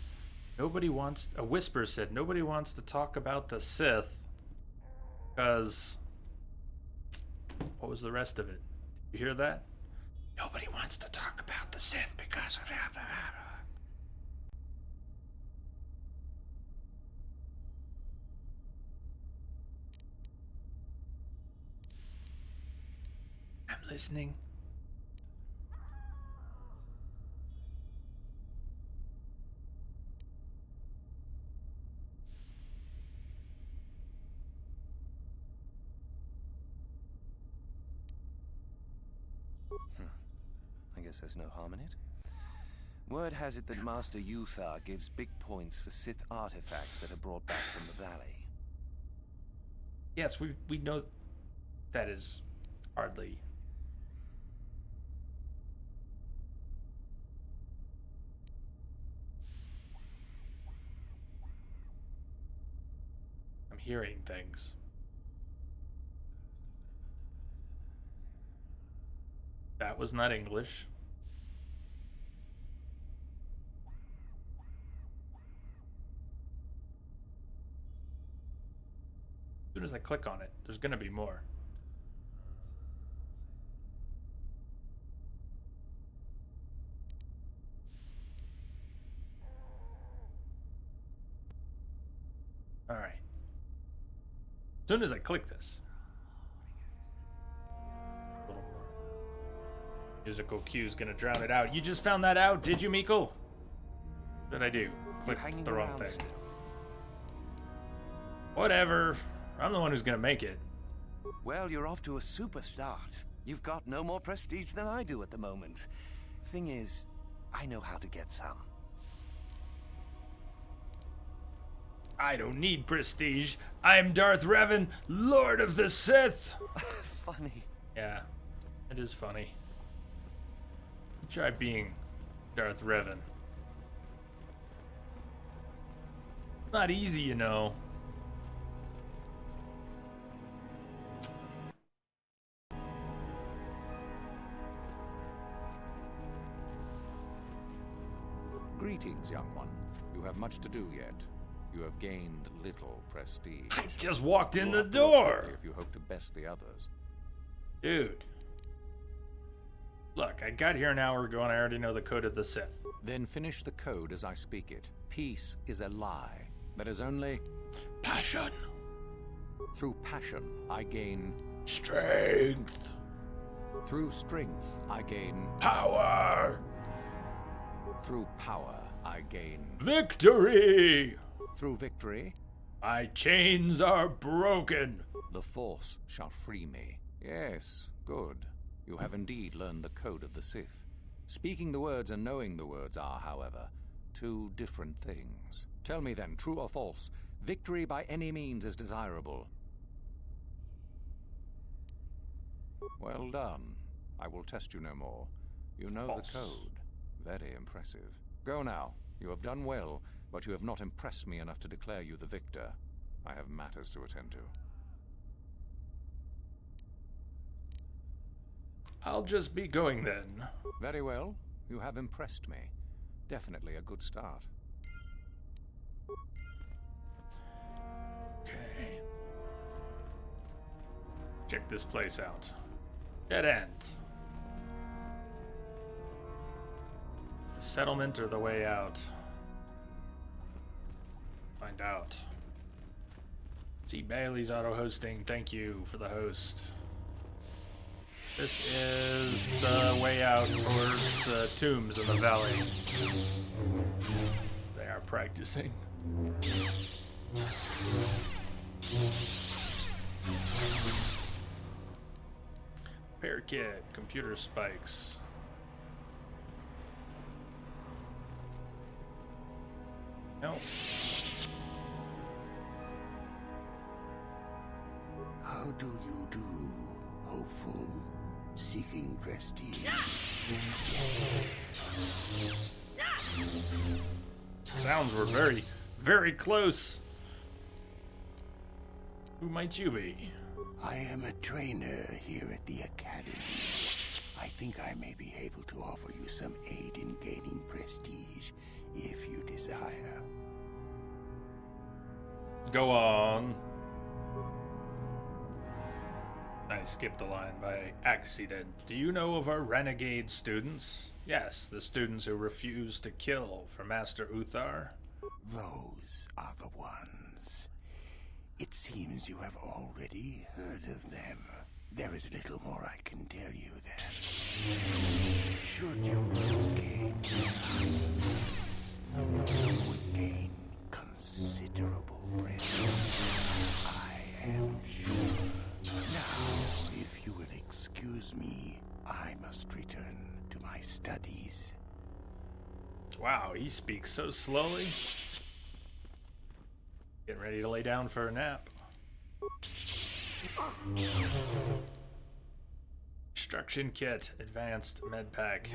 Nobody wants... A whisper said, nobody wants to talk about the Sith. Because... What was the rest of it? You hear that? Nobody wants to talk about the Sith because... I'm listening. I guess there's no harm in it. Word has it that Master Uthar gives big points for Sith artifacts that are brought back from the valley. Yes, we know that is hardly... I'm hearing things. That was not English. As soon as I click on it, there's gonna be more. All right. As soon as I click this, a little more musical cue's gonna drown it out. You just found that out, did you, Meekle? What did I do? Click hanging the wrong around thing. still. Whatever. I'm the one who's gonna make it. Well, you're off to a super start. You've got no more prestige than I do at the moment. Thing is, I know how to get some. I don't need prestige. I'm Darth Revan, Lord of the Sith. Funny. Yeah, it is funny. Try being Darth Revan. Not easy, you know. Greetings, young one. You have much to do yet. You have gained little prestige. I just walked in You'll the have to work door. quickly if you hope to best the others. Dude. Look, I got here an hour ago and I already know the code of the Sith. Then finish the code as I speak it. Peace is a lie. There is only Passion. through passion I gain. Strength. Through strength I gain. Power. Through power I gain. Victory. Through victory, My chains are broken. the Force shall free me. Yes, good. You have indeed learned the code of the Sith. Speaking the words and knowing the words are, however, two different things. Tell me then, true or false, victory by any means is desirable. Well done. I will test you no more. You know False. the code. Very impressive. Go now. You have done well, but you have not impressed me enough to declare you the victor. I have matters to attend to. I'll just be going then. Very well. You have impressed me. Definitely a good start. Okay. Check this place out. Dead end. Is the settlement or the way out? Find out. T. Bailey's auto hosting. Thank you for the host. This is the way out towards the tombs in the valley. They are practicing. Repair kit, computer spikes. Else. How do you do, hopeful, seeking prestige? Sounds were very, very close. Who might you be? I am a trainer here at the Academy. I think I may be able to offer you some aid in gaining prestige, if you desire. Go on. I skipped a line by accident. Do you know of our renegade students? Yes, the students who refuse to kill for Master Uthar. Those are the ones. It seems you have already heard of them. There is little more I can tell you then. Should you locate you would gain considerable prestige. I am sure. Now, if you will excuse me, I must return to my studies. Wow, he speaks so slowly. Getting ready to lay down for a nap. Instruction kit, advanced med pack.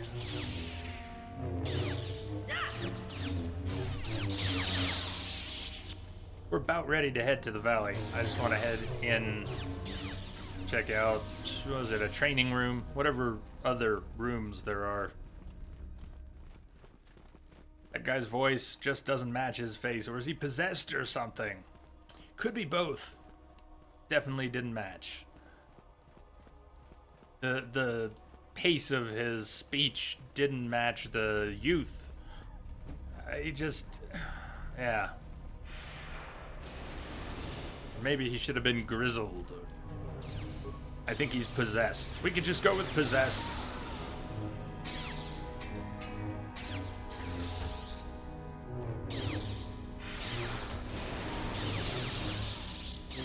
We're about ready to head to the valley. I just want to head in, check out, what was it, a training room? Whatever other rooms there are. That guy's voice just doesn't match his face, or is he possessed or something? Could be both. Definitely didn't match. The pace of his speech didn't match the youth. He just, yeah. Maybe he should have been grizzled. I think he's possessed. We could just go with possessed.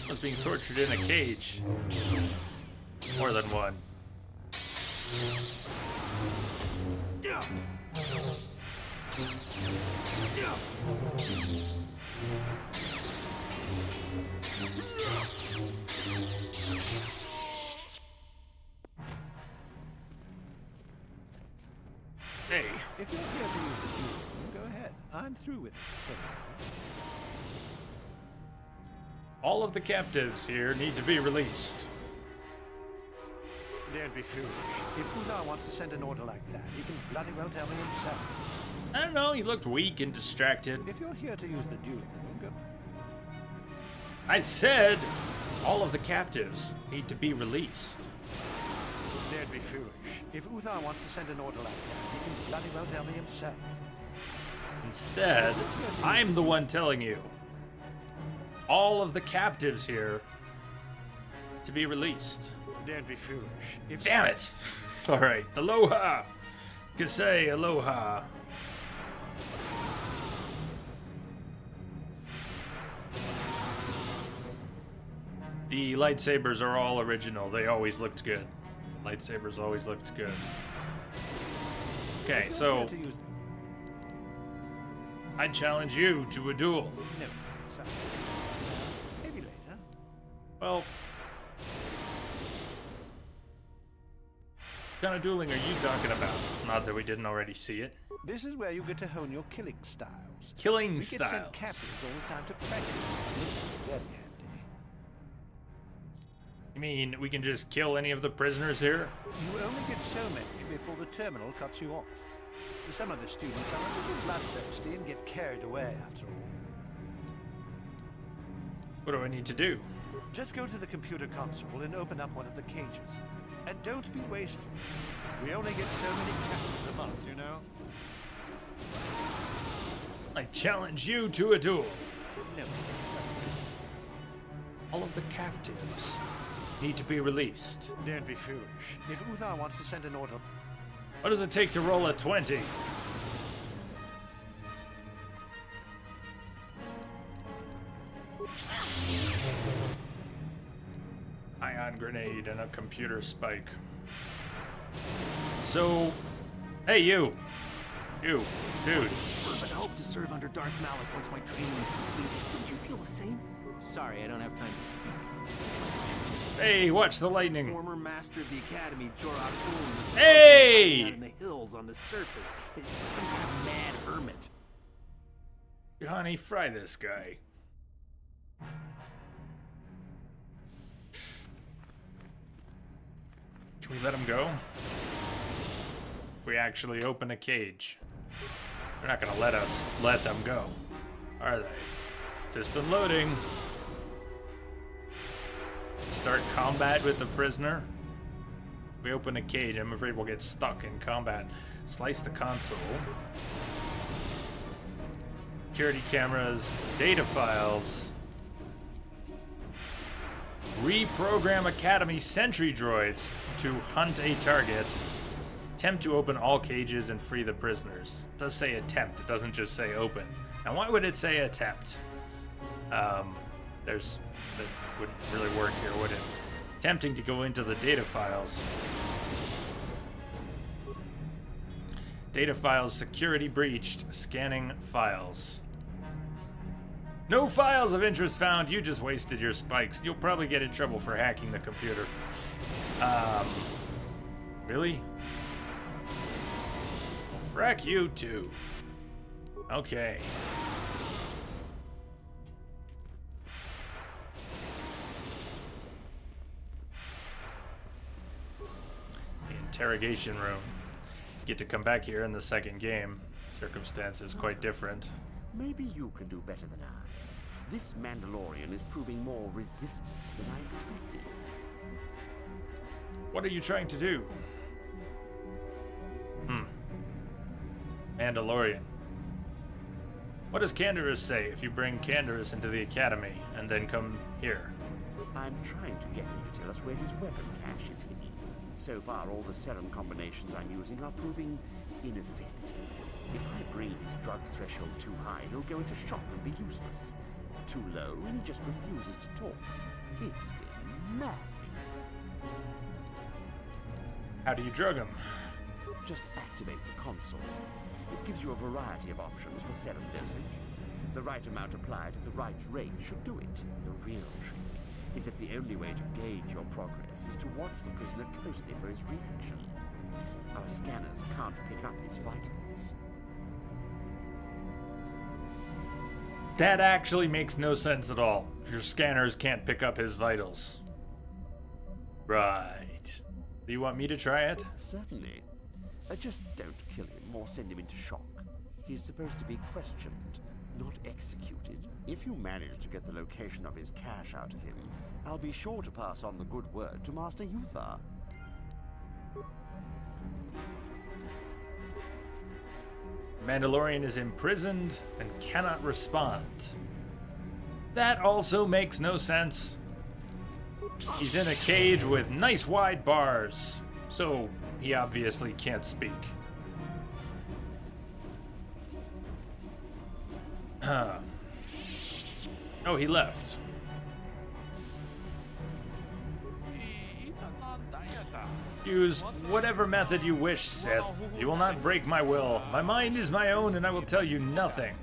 Was being tortured in a cage. More than one. Hey. If you're here to use the duel room, go ahead. I'm through with it. All of the captives here need to be released. Don't be foolish. If Uthar wants to send an order like that, he can bloody well tell me himself. I don't know, he looked weak and distracted. If you're here to use the dueling room, go. I said all of the captives need to be released. Don't be foolish. If Uthar wants to send an order like that, he can bloody well tell me himself. Instead, I'm the one telling you. All of the captives here to be released. Don't be foolish. Damn it! Alright, aloha! Kasei, aloha. The lightsabers are all original. They always looked good. Lightsabers always looked good. Okay, so I challenge you to a duel. No, sorry. Maybe later. Well, what kind of dueling are you talking about? Not that we didn't already see it. This is where you get to hone your killing styles. Killing we styles. get sent captives all the time to practice. It's very handy. You mean we can just kill any of the prisoners here? You only get so many before the terminal cuts you off. Some of the students are a little bloodthirsty and get carried away after all. What do I need to do? Just go to the computer console and open up one of the cages. And don't be wasteful. We only get so many captives a month, you know? I challenge you to a duel. No. All of the captives need to be released. Don't be foolish. If Uthar wants to send an order... What does it take to roll a 20? Ion grenade and a computer spike. So, hey you, dude. But I hope to serve under Darth Malak once my training is complete. Don't you feel the same? Sorry, I don't have time to speak. Hey, watch the lightning. Former master of the Academy, Jorah Kuhn, was Hey! out in the hills on the surface. Some kind of mad hermit. Honey, fry this guy. Can we let him go? If we actually open a cage. They're not gonna let them go, are they? System loading. Start combat with the prisoner. We open a cage. I'm afraid we'll get stuck in combat. Slice the console. Security cameras, data files. Reprogram Academy sentry droids to hunt a target. Attempt to open all cages and free the prisoners. It does say attempt, it doesn't just say open. Now why would it say attempt? That wouldn't really work here, would it? Attempting to go into the data files. Data files security breached. Scanning files. No files of interest found. You just wasted your spikes. You'll probably get in trouble for hacking the computer. Really? Well, frack you too. Okay. The interrogation room. Get to come back here in the second game. Circumstances quite different. Maybe you can do better than I. This Mandalorian is proving more resistant than I expected. What are you trying to do? Mandalorian. What does Canderous say if you bring Canderous into the academy and then come here? I'm trying to get him to tell us where his weapon cache is hidden. So far, all the serum combinations I'm using are proving ineffective. If I bring his drug threshold too high, he'll go into shock and be useless. Too low, and he just refuses to talk. It's been maddening. How do you drug him? Just activate the console. It gives you a variety of options for serum dosage. The right amount applied at the right rate should do it. The real trick is that the only way to gauge your progress is to watch the prisoner closely for his reaction. Our scanners can't pick up his vitals. That actually makes no sense at all. Your scanners can't pick up his vitals. Right. Do you want me to try it? Certainly. Just don't kill him or send him into shock. He's supposed to be questioned, not executed. If you manage to get the location of his cache out of him, I'll be sure to pass on the good word to Master Uthar. Mandalorian is imprisoned and cannot respond. That also makes no sense. He's in a cage with nice wide bars, so he obviously can't speak. Oh, he left. Use whatever method you wish, Sith. You will not break my will. My mind is my own, and I will tell you nothing.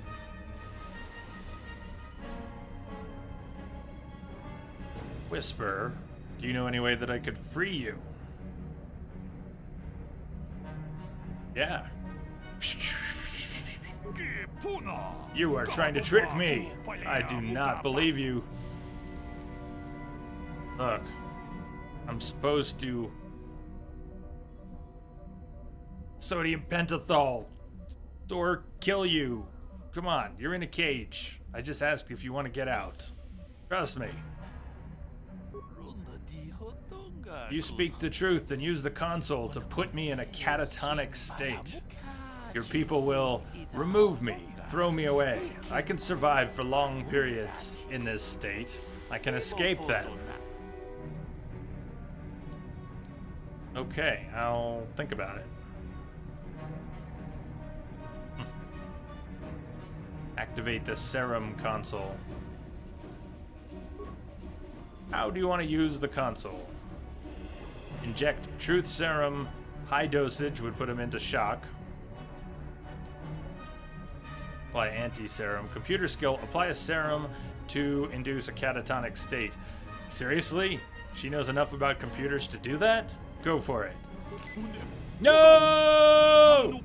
Whisper, do you know any way that I could free you? Yeah. You are trying to trick me. I do not believe you. Look, I'm supposed to... Sodium pentothal. Or kill you. Come on, you're in a cage. I just asked if you want to get out. Trust me. You speak the truth, then use the console to put me in a catatonic state. Your people will remove me, throw me away. I can survive for long periods in this state. I can escape then. Okay, I'll think about it. Activate the serum console. How do you want to use the console? Inject truth serum. High dosage would put him into shock. Apply anti-serum. Computer skill. Apply a serum to induce a catatonic state. Seriously? She knows enough about computers to do that? Go for it. No!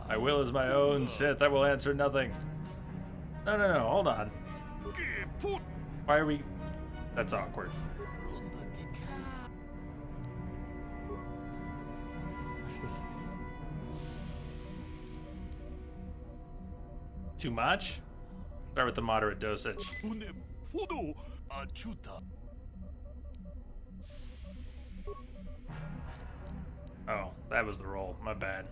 My will is my own, Sith. I will answer nothing. No, hold on. Why are we... That's awkward. Too much? Start with the moderate dosage. Oh, that was the roll. My bad.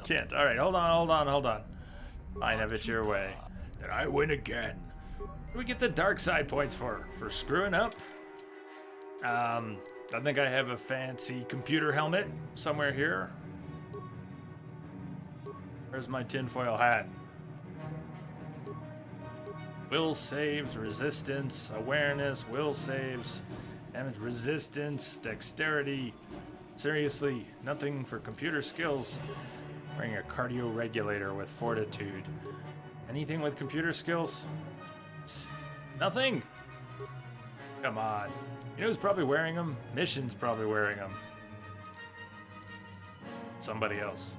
Can't. Alright, hold on. Fine, have it your way. Then I win again. What do we get the dark side points for? For screwing up? I think I have a fancy computer helmet somewhere here. Where's my tinfoil hat? Will saves, resistance, awareness, will saves, damage resistance, dexterity. Seriously, nothing for computer skills. Wearing a cardio regulator with fortitude. Anything with computer skills? Nothing? Come on. You know who's probably wearing them? Mission's probably wearing them. Somebody else.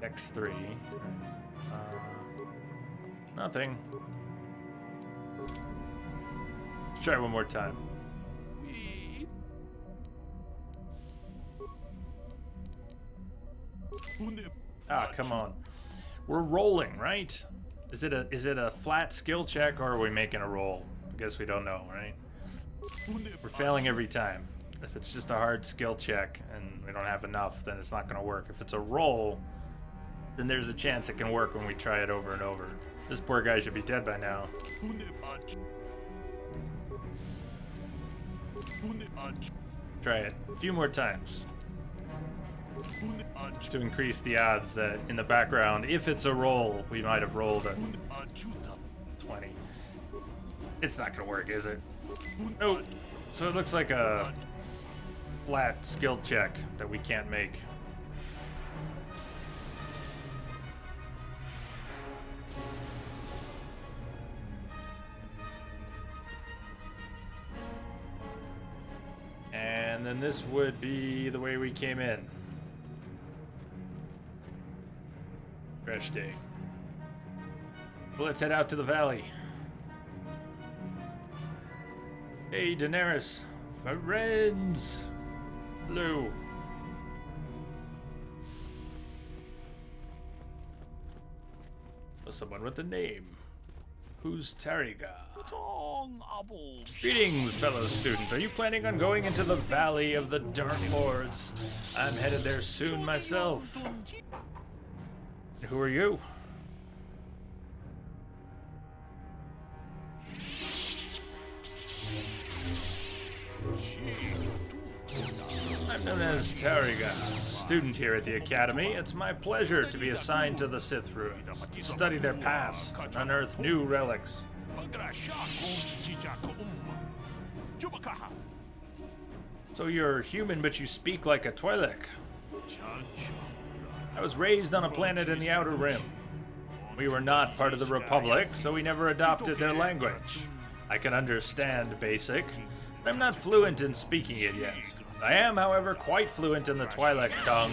X3. Nothing. Let's try one more time. Ah, come on. We're rolling, right? Is it a flat skill check or are we making a roll? I guess we don't know, right? We're failing every time. If it's just a hard skill check and we don't have enough, then it's not going to work. If it's a roll, then there's a chance it can work when we try it over and over. This poor guy should be dead by now. Try it a few more times to increase the odds that in the background, if it's a roll, we might have rolled a 20. It's not gonna work, is it? Oh, so it looks like a flat skill check that we can't make. And then this would be the way we came in. Fresh day. Well, let's head out to the valley. Hey, Daenerys. Friends. Hello. Someone with a name. Who's Tariga? Greetings, fellow student. Are you planning on going into the Valley of the Dark Lords? I'm headed there soon myself. And who are you? I'm known as Tariga, a student here at the Academy. It's my pleasure to be assigned to the Sith ruins, to study their past and unearth new relics. So you're human, but you speak like a Twi'lek. I was raised on a planet in the Outer Rim. We were not part of the Republic, so we never adopted their language. I can understand Basic, but I'm not fluent in speaking it yet. I am, however, quite fluent in the Twi'lek tongue,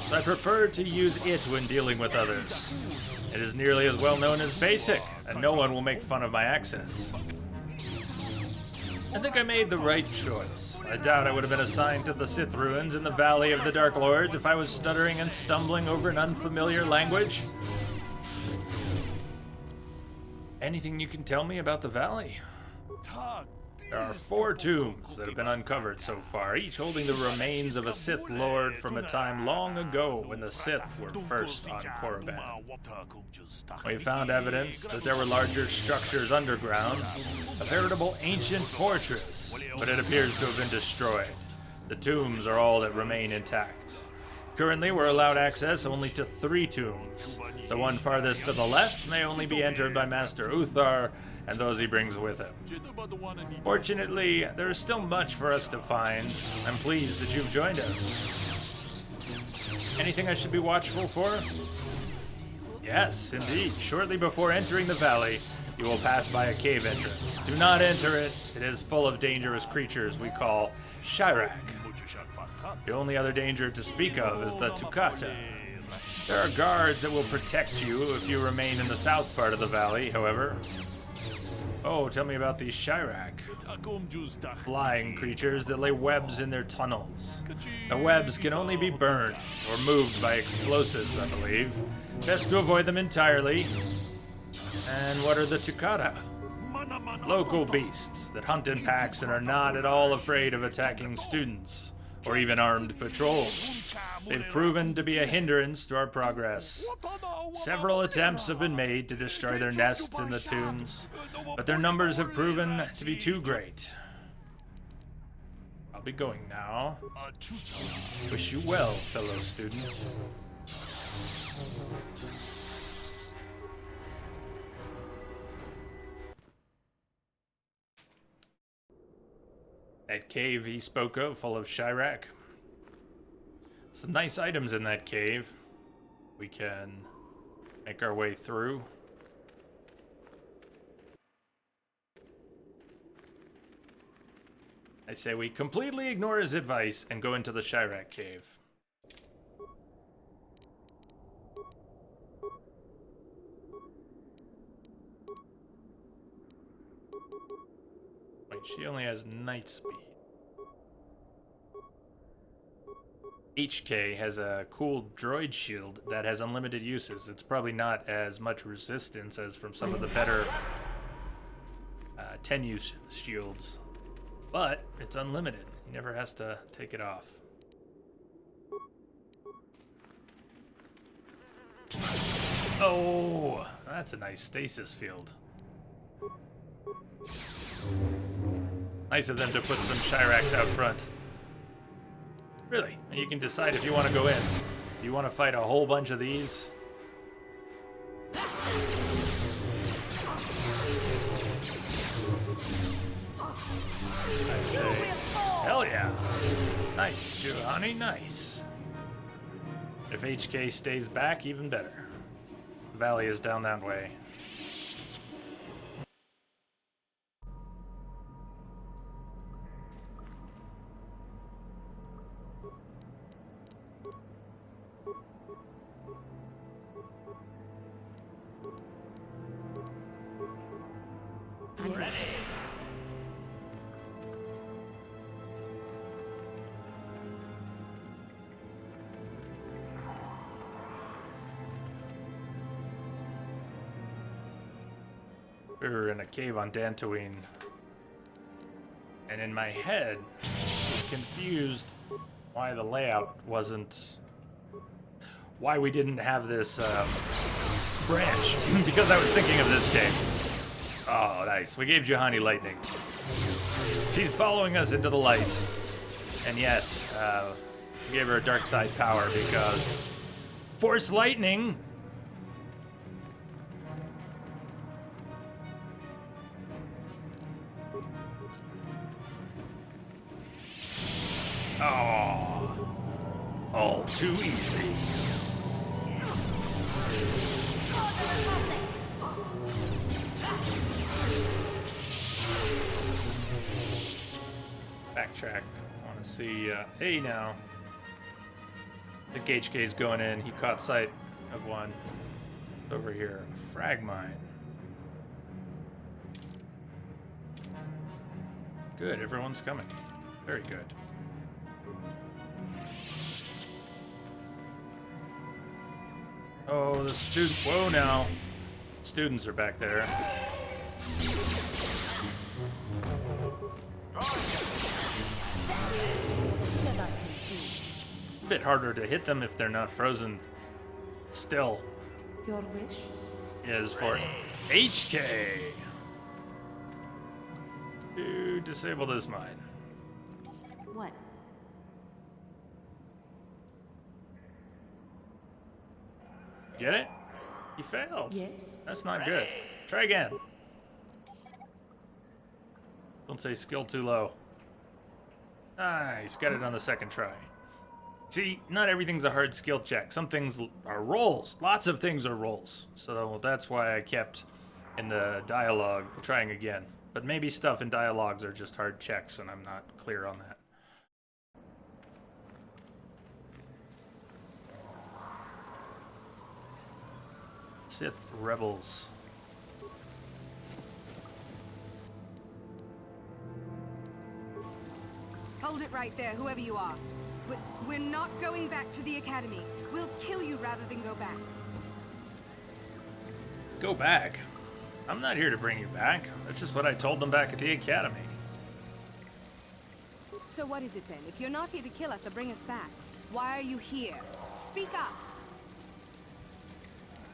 so I prefer to use it when dealing with others. It is nearly as well known as Basic, and no one will make fun of my accent. I think I made the right choice. I doubt I would have been assigned to the Sith ruins in the Valley of the Dark Lords if I was stuttering and stumbling over an unfamiliar language. Anything you can tell me about the valley? There are 4 tombs that have been uncovered so far, each holding the remains of a Sith Lord from a time long ago when the Sith were first on Korriban. We found evidence that there were larger structures underground, a veritable ancient fortress, but it appears to have been destroyed. The tombs are all that remain intact. Currently, we're allowed access only to 3 tombs. The one farthest to the left may only be entered by Master Uthar and those he brings with him. Fortunately, there is still much for us to find. I'm pleased that you've joined us. Anything I should be watchful for? Yes, indeed. Shortly before entering the valley, you will pass by a cave entrance. Do not enter it. It is full of dangerous creatures we call Chirac. The only other danger to speak of is the Tukata. There are guards that will protect you if you remain in the south part of the valley, however. Oh, tell me about these Chirac. Flying creatures that lay webs in their tunnels. The webs can only be burned or moved by explosives, I believe. Best to avoid them entirely. And what are the Tukata? Local beasts that hunt in packs and are not at all afraid of attacking students or even armed patrols. They've proven to be a hindrance to our progress. Several attempts have been made to destroy their nests in the tombs, but their numbers have proven to be too great. I'll be going now. Wish you well, fellow student. That cave he spoke of, full of Chirac. Some nice items in that cave. We can make our way through. I say we completely ignore his advice and go into the Chirac cave. Wait, she only has night speed. HK has a cool droid shield that has unlimited uses. It's probably not as much resistance as from some of the better 10-use shields, but it's unlimited. He never has to take it off. Oh, that's a nice stasis field. Nice of them to put some Chiracs out front. Really, and you can decide if you want to go in. Do you want to fight a whole bunch of these? I say, hell yeah. Nice, Juhani, nice. If HK stays back, even better. The valley is down that way. I'm ready. We were in a cave on Dantooine, and in my head, I was confused why the layout wasn't... why we didn't have this branch, because I was thinking of this game. Oh, nice. We gave Juhani lightning. She's following us into the light, and yet, we gave her a dark side power because... Force lightning! Oh, all too easy. Backtrack. I want to see. Hey, now. The HK's going in. He caught sight of one over here. Frag mine. Good. Everyone's coming. Very good. Oh, the student. Whoa, now. Students are back there. A bit harder to hit them if they're not frozen still. Your wish? Is for HK to disable this mine. What? Get it? He failed. Yes. That's not good. Try again. Don't say skill too low. Nice. Got it on the second try. See, not everything's a hard skill check. Some things are rolls. Lots of things are rolls. So that's why I kept in the dialogue trying again. But maybe stuff in dialogues are just hard checks, and I'm not clear on that. Sith rebels. Hold it right there, whoever you are. We're not going back to the Academy. We'll kill you rather than go back. Go back? I'm not here to bring you back. That's just what I told them back at the Academy. So what is it then? If you're not here to kill us or bring us back, why are you here? Speak up!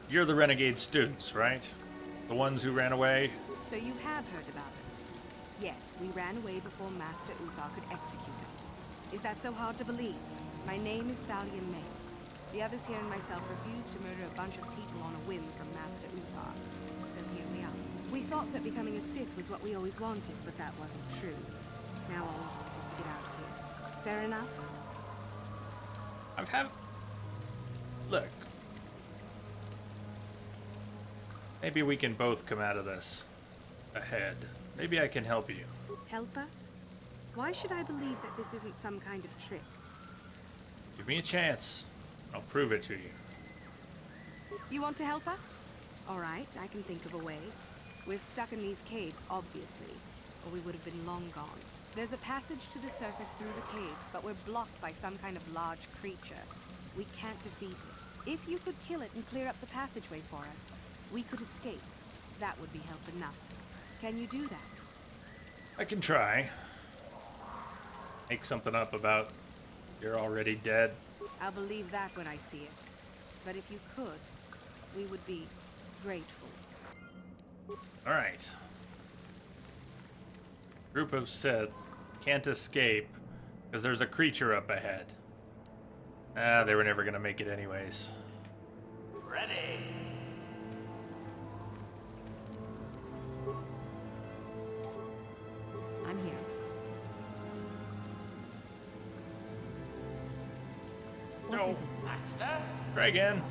You're the renegade students, right? The ones who ran away? So you have heard about us. Yes, we ran away before Master Uthar could execute us. Is that so hard to believe? My name is Thalion May. The others here and myself refused to murder a bunch of people on a whim from Master Uthar. So here we are. We thought that becoming a Sith was what we always wanted, but that wasn't true. Now all we want is to get out of here. Fair enough? Look. Maybe we can both come out of this ahead. Maybe I can help you. Help us? Why should I believe that this isn't some kind of trick? Give me a chance. I'll prove it to you. You want to help us? All right, I can think of a way. We're stuck in these caves, obviously, or we would have been long gone. There's a passage to the surface through the caves, but we're blocked by some kind of large creature. We can't defeat it. If you could kill it and clear up the passageway for us, we could escape. That would be help enough. Can you do that? I can try. Make something up about you're already dead. I'll believe that when I see it. But if you could, we would be grateful. Alright. Group of Sith can't escape because there's a creature up ahead. Ah, they were never gonna make it anyways. Ready. I'm here. What is it? Master? Try again.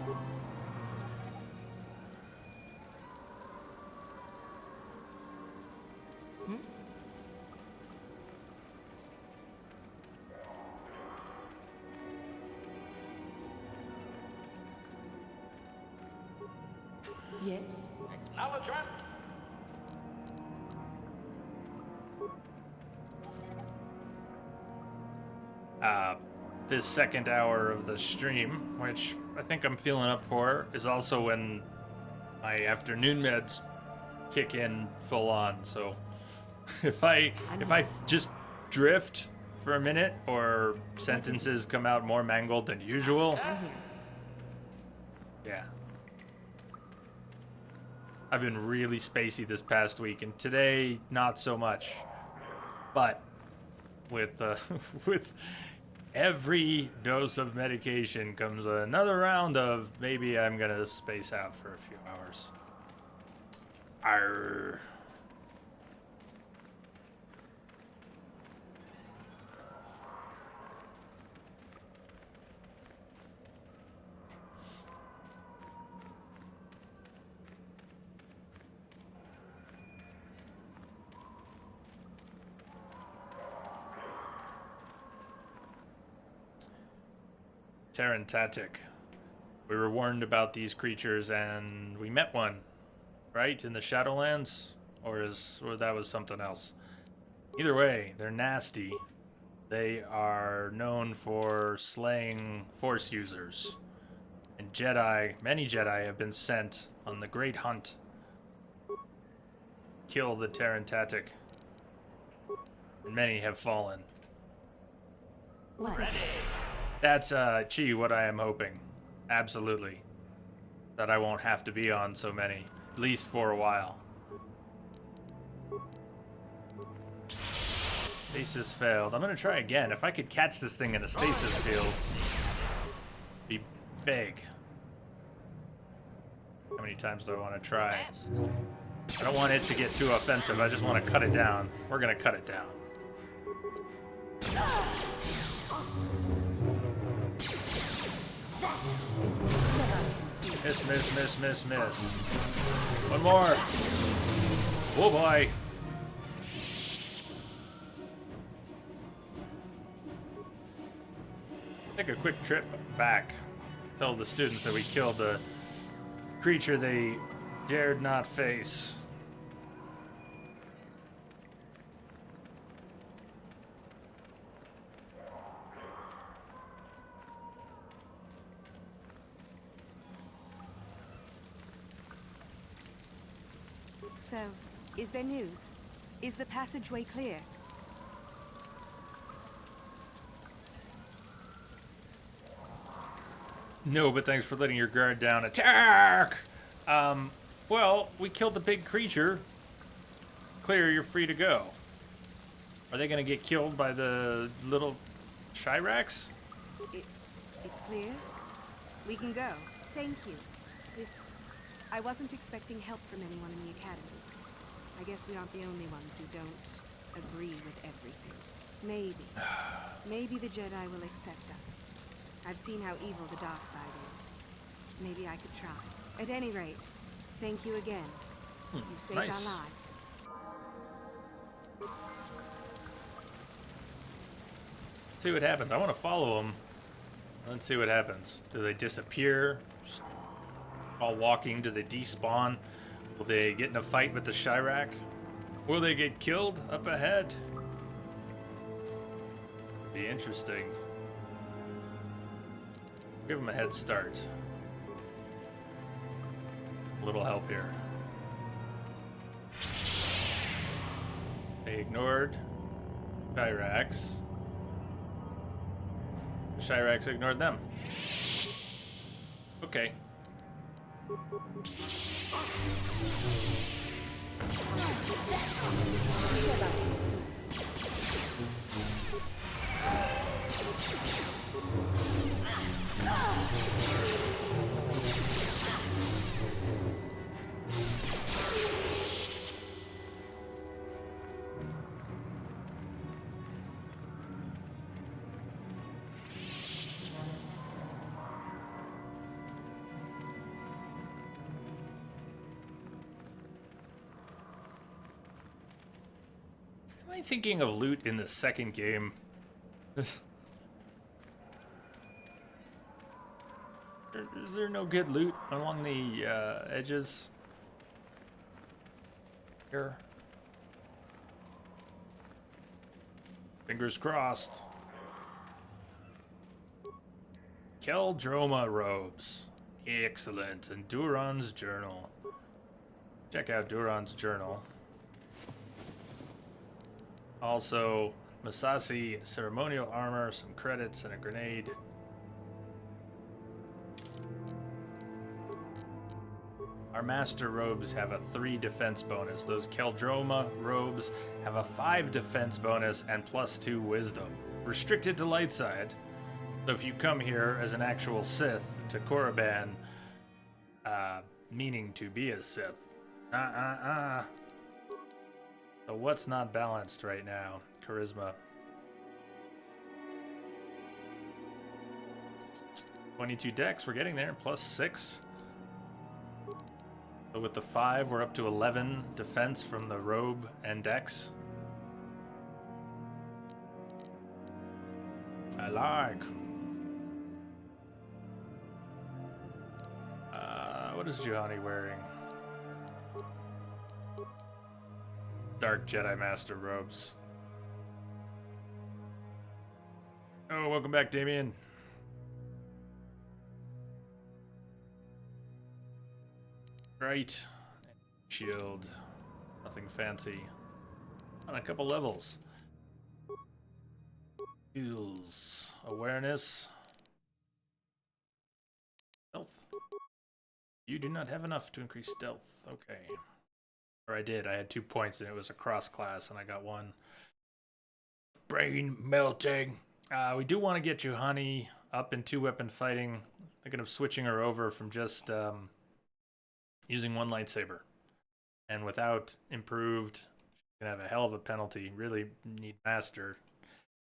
Yes. Acknowledgement. This second hour of the stream, which I think I'm feeling up for, is also when my afternoon meds kick in full on. So if I just drift for a minute or sentences come out more mangled than usual, I'm here. yeah. I've been really spacey this past week, and today not so much. But with with every dose of medication comes another round of maybe I'm gonna space out for a few hours. Arr. Terentatic. We were warned about these creatures and we met one, right? In the Shadowlands? Or that was something else. Either way, they're nasty. They are known for slaying Force users. And Jedi, many Jedi have been sent on the Great Hunt. Kill the Terentatic. And many have fallen. What is it? That's, Chi, what I am hoping. Absolutely. That I won't have to be on so many. At least for a while. Stasis failed. I'm gonna try again. If I could catch this thing in a stasis field, be big. How many times do I want to try? I don't want it to get too offensive. I just want to cut it down. We're gonna cut it down. Miss, miss, miss, miss, miss. One more. Oh boy. Take a quick trip back. Tell the students that we killed the creature they dared not face. So, is there news? Is the passageway clear? No, but thanks for letting your guard down. Attack! Well, we killed the big creature. Clear, you're free to go. Are they gonna get killed by the little Shirax? It's clear. We can go. Thank you. I wasn't expecting help from anyone in the Academy. I guess we aren't the only ones who don't agree with everything. Maybe the Jedi will accept us. I've seen how evil the dark side is. Maybe I could try. At any rate, thank you again. You've saved nice. our lives. See what happens. I want to follow them. Let's see what happens. Do they disappear? Just all walking? Do they despawn? Will they get in a fight with the Shirax? Will they get killed up ahead? Be interesting. Give them a head start. A little help here. They ignored Shirax. Shirax ignored them. Okay. Am I thinking of loot in the second game? Is there no good loot along the edges? Here. Fingers crossed. Keldroma robes. Excellent. And Duran's journal. Check out Duran's journal. Also, Masashi ceremonial armor, some credits, and a grenade. Our master robes have a 3 defense bonus. Those Keldroma robes have a 5 defense bonus and +2 wisdom. Restricted to light side. So if you come here as an actual Sith to Korriban, meaning to be a Sith. So what's not balanced right now? Charisma. 22 dex, we're getting there, +6. So with the 5, we're up to 11 defense from the robe and dex. I like. What is Juhani wearing? Dark Jedi Master robes. Oh, welcome back, Damien. Right. Shield. Nothing fancy. On a couple levels. Skills. Awareness. Stealth. You do not have enough to increase stealth. Okay. Or I did. I had 2 points and it was a cross class and I got 1. Brain melting. We do want to get Juhani up in 2-weapon fighting. Thinking of switching her over from just using 1 lightsaber. And without improved, she's going to have a hell of a penalty. Really need master.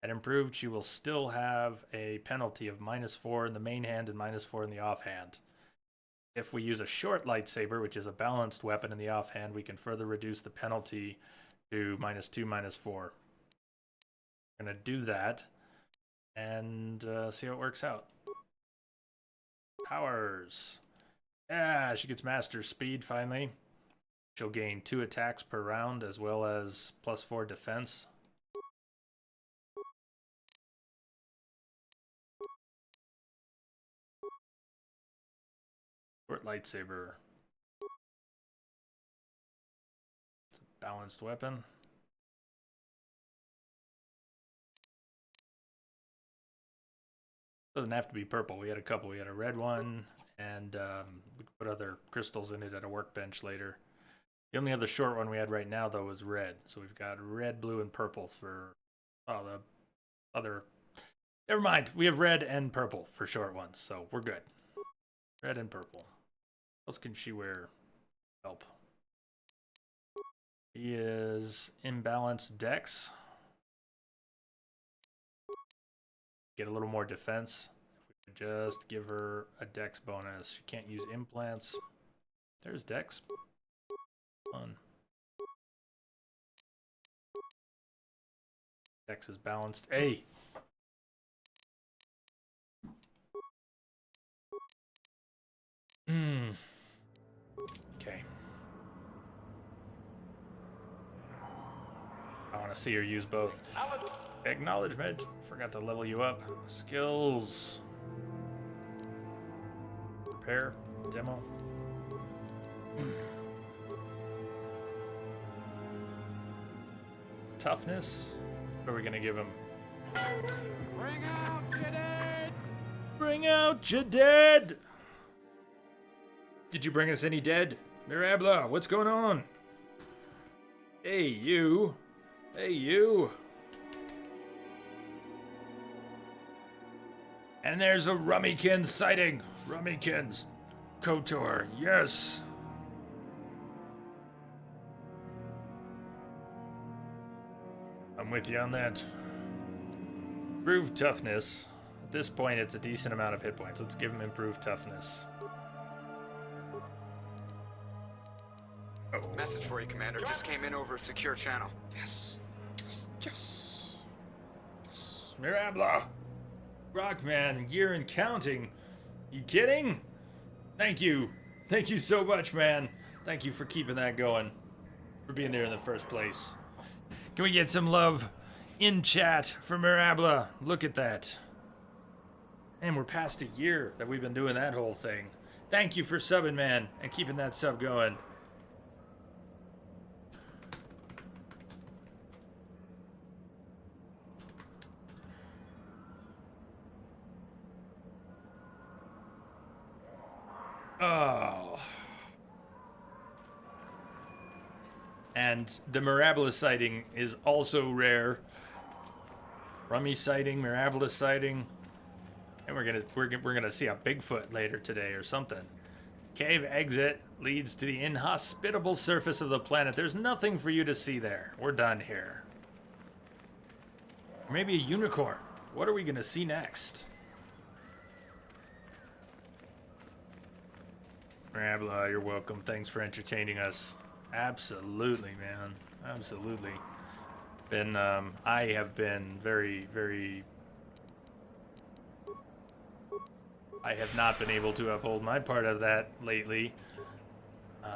At improved, she will still have a penalty of -4 in the main hand and -4 in the offhand. If we use a short lightsaber, which is a balanced weapon in the offhand, we can further reduce the penalty to -2, -4. I'm going to do that and see how it works out. Powers. Yeah, she gets master speed finally. She'll gain 2 attacks per round as well as +4 defense. Short lightsaber. It's a balanced weapon. Doesn't have to be purple. We had a couple. We had a red one, and we could put other crystals in it at a workbench later. The only other short one we had right now, though, was red. So we've got red, blue, and purple for the other. Never mind. We have red and purple for short ones, so we're good. Red and purple. What else can she wear? Help. She is imbalanced dex. Get a little more defense. If we could just give her a dex bonus. She can't use implants. There's dex. Fun. Dex is balanced. Hey! Okay. I want to see her use both. Acknowledgement. Forgot to level you up. Skills. Prepare. Demo. toughness? What are we gonna give him? Bring out your dead! Bring out your dead! Did you bring us any dead? Mirabla, what's going on? Hey, you. Hey, you. And there's a Rummykins sighting. Rummykins. KOTOR, yes. I'm with you on that. Improved toughness. At this point, it's a decent amount of hit points. Let's give him improved toughness. Oh. Message for you, Commander. Just came in over a secure channel. Yes. Yes. Yes. Mirabla. Rockman, year and counting. You kidding? Thank you. Thank you so much, man. Thank you for keeping that going. For being there in the first place. Can we get some love in chat for Mirabla? Look at that. And we're past a year that we've been doing that whole thing. Thank you for subbing, man, and keeping that sub going. Oh. And the Mirabla sighting is also rare. Rummy sighting, Mirabla sighting. And we're gonna see a Bigfoot later today or something. Cave exit leads to the inhospitable surface of the planet. There's nothing for you to see there. We're done here. Or maybe a unicorn. What are we gonna see next? Mirabla, you're welcome. Thanks for entertaining us. Absolutely, man. Absolutely. I have been very... I have not been able to uphold my part of that lately.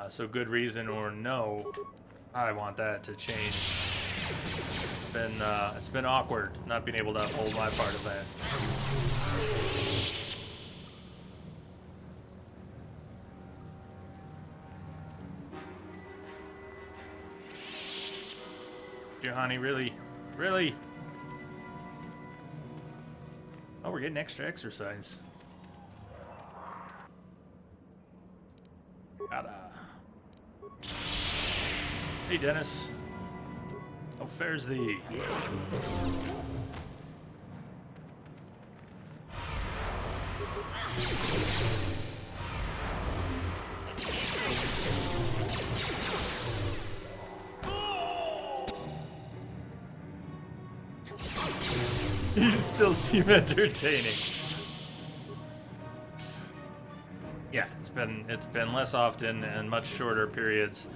So good reason or no, I want that to change. It's been awkward not being able to uphold my part of that. Johanny, really? Really? Oh, we're getting extra exercise. Hey, Dennis. How fares thee? You still seem entertaining. Yeah, it's been less often and much shorter periods.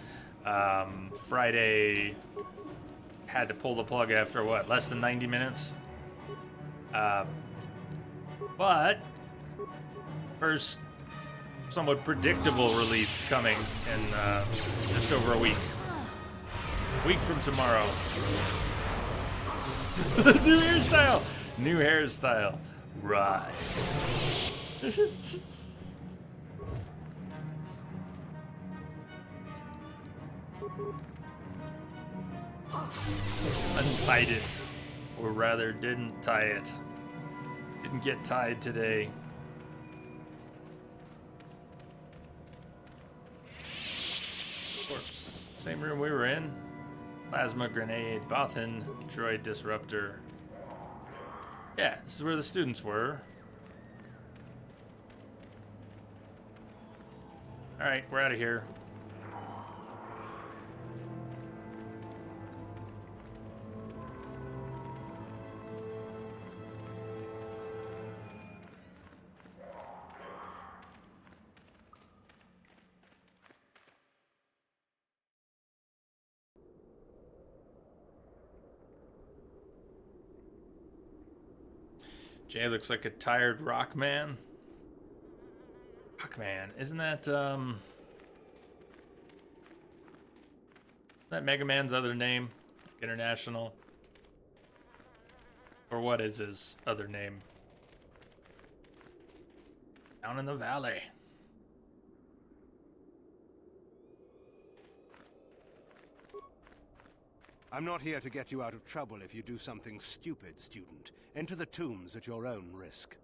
Friday had to pull the plug after what, less than 90 minutes? But first somewhat predictable relief coming in just over a week. A week from tomorrow. New hairstyle! New hairstyle. Right. Untied it. Or rather, didn't tie it. Didn't get tied today. Of course, same room we were in. Plasma grenade, Bothan, droid disruptor. Yeah, this is where the students were. Alright, we're out of here. Jay looks like a tired Rockman. Rockman, isn't that Mega Man's other name? International? Or what is his other name? Down in the valley. I'm not here to get you out of trouble if you do something stupid, student. Enter the tombs at your own risk.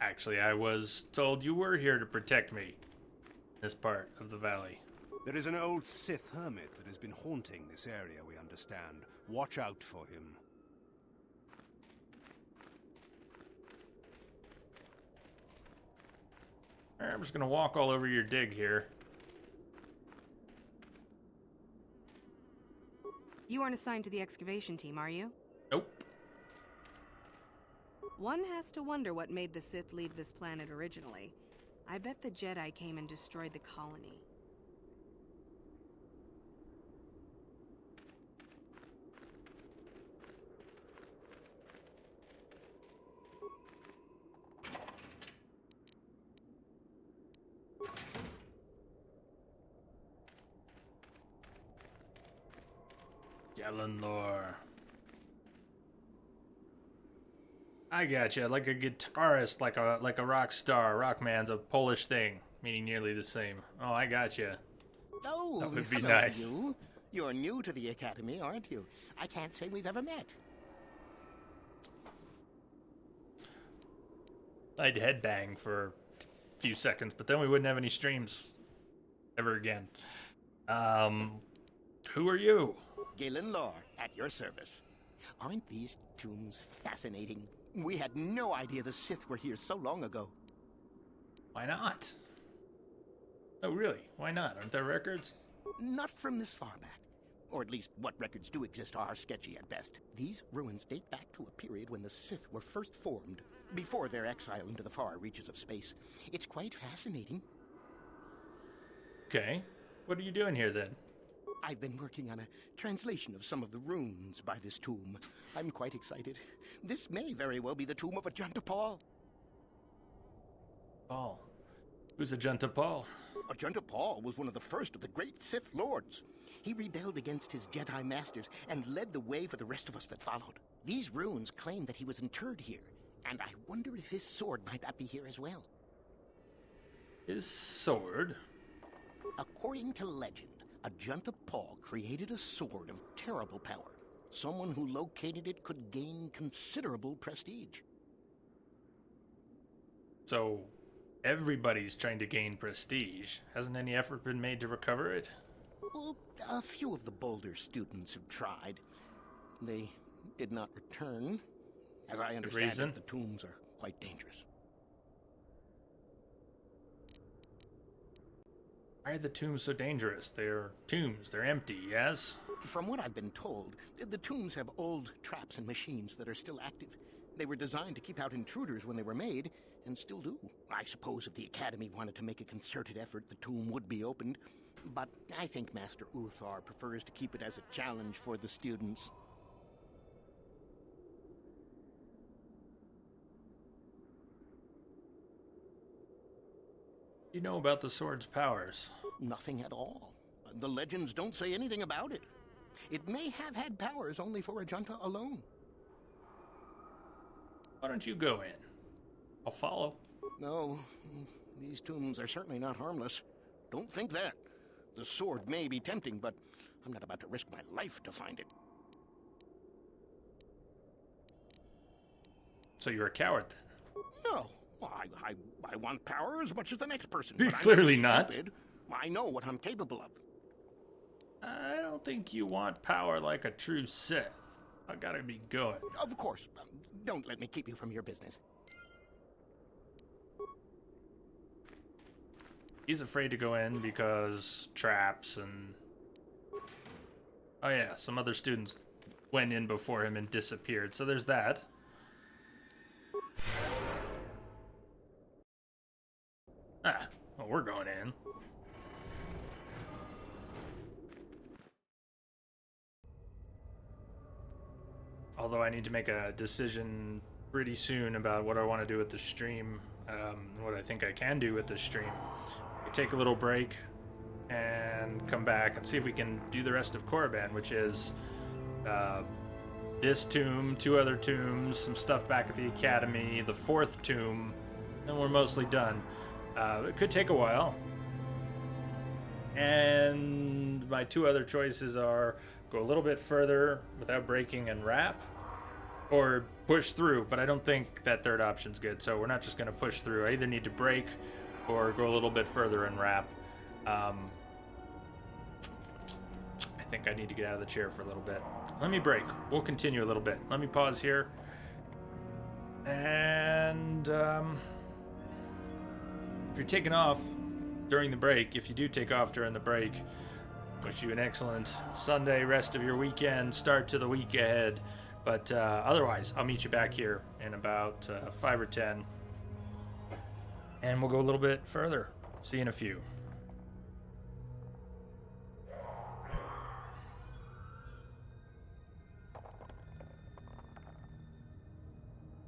Actually, I was told you were here to protect me. This part of the valley. There is an old Sith hermit that has been haunting this area, we understand. Watch out for him. I'm just gonna walk all over your dig here. You aren't assigned to the excavation team, are you? Nope. One has to wonder what made the Sith leave this planet originally. I bet the Jedi came and destroyed the colony. Galen lore. I gotcha. Like a guitarist, like a rock star. Rockman's a Polish thing, meaning nearly the same. Oh, I gotcha. Oh, that would be hello, nice. You. You're new to the Academy, aren't you? I can't say we've ever met. I'd headbang for a few seconds, but then we wouldn't have any streams ever again. Who are you? Galen Lore, at your service. Aren't these tombs fascinating? We had no idea the Sith were here so long ago. Why not? Oh, really? Why not? Aren't there records? Not from this far back. Or at least what records do exist are sketchy at best. These ruins date back to a period when the Sith were first formed, before their exile into the far reaches of space. It's quite fascinating. Okay. What are you doing here then? I've been working on a translation of some of the runes by this tomb. I'm quite excited. This may very well be the tomb of Ajunta Pall. Paul. Who's Ajunta Pall? Ajunta Pall was one of the first of the great Sith Lords. He rebelled against his Jedi masters and led the way for the rest of us that followed. These runes claim that he was interred here, and I wonder if his sword might not be here as well. His sword? According to legend, Ajunta Pall created a sword of terrible power. Someone who located it could gain considerable prestige. So, everybody's trying to gain prestige. Hasn't any effort been made to recover it? Well, a few of the bolder students have tried. They did not return. As I understand it, the tombs are quite dangerous. Why are the tombs so dangerous? They're tombs. They're empty, yes? From what I've been told, the tombs have old traps and machines that are still active. They were designed to keep out intruders when they were made, and still do. I suppose if the Academy wanted to make a concerted effort, the tomb would be opened. But I think Master Uthar prefers to keep it as a challenge for the students. You know about the sword's powers? Nothing at all. The legends don't say anything about it. It may have had powers only for Ajunta alone. Why don't you go in? I'll follow. No, these tombs are certainly not harmless. Don't think that. The sword may be tempting, but I'm not about to risk my life to find it. So you're a coward then? No. I want power as much as the next person. You're but clearly I'm not. Stupid. I know what I'm capable of. I don't think you want power like a true Sith. I gotta be going. Of course. Don't let me keep you from your business. He's afraid to go in because traps and... Oh yeah, some other students went in before him and disappeared, so there's that. Ah, well, we're going in. Although I need to make a decision pretty soon about what I want to do with the stream, what I think I can do with the stream. Take a little break and come back and see if we can do the rest of Korriban, which is this tomb, 2 other tombs, some stuff back at the Academy, the 4th tomb, and we're mostly done. It could take a while. And my 2 other choices are go a little bit further without breaking and wrap, or push through, but I don't think that third option's good, so we're not just going to push through. I either need to break or go a little bit further and wrap. I think I need to get out of the chair for a little bit. Let me break. We'll continue a little bit. Let me pause here. And if you're taking off during the break, if you do take off during the break, wish you an excellent Sunday, rest of your weekend, start to the week ahead. But otherwise, I'll meet you back here in about 5 or 10. And we'll go a little bit further. See you in a few.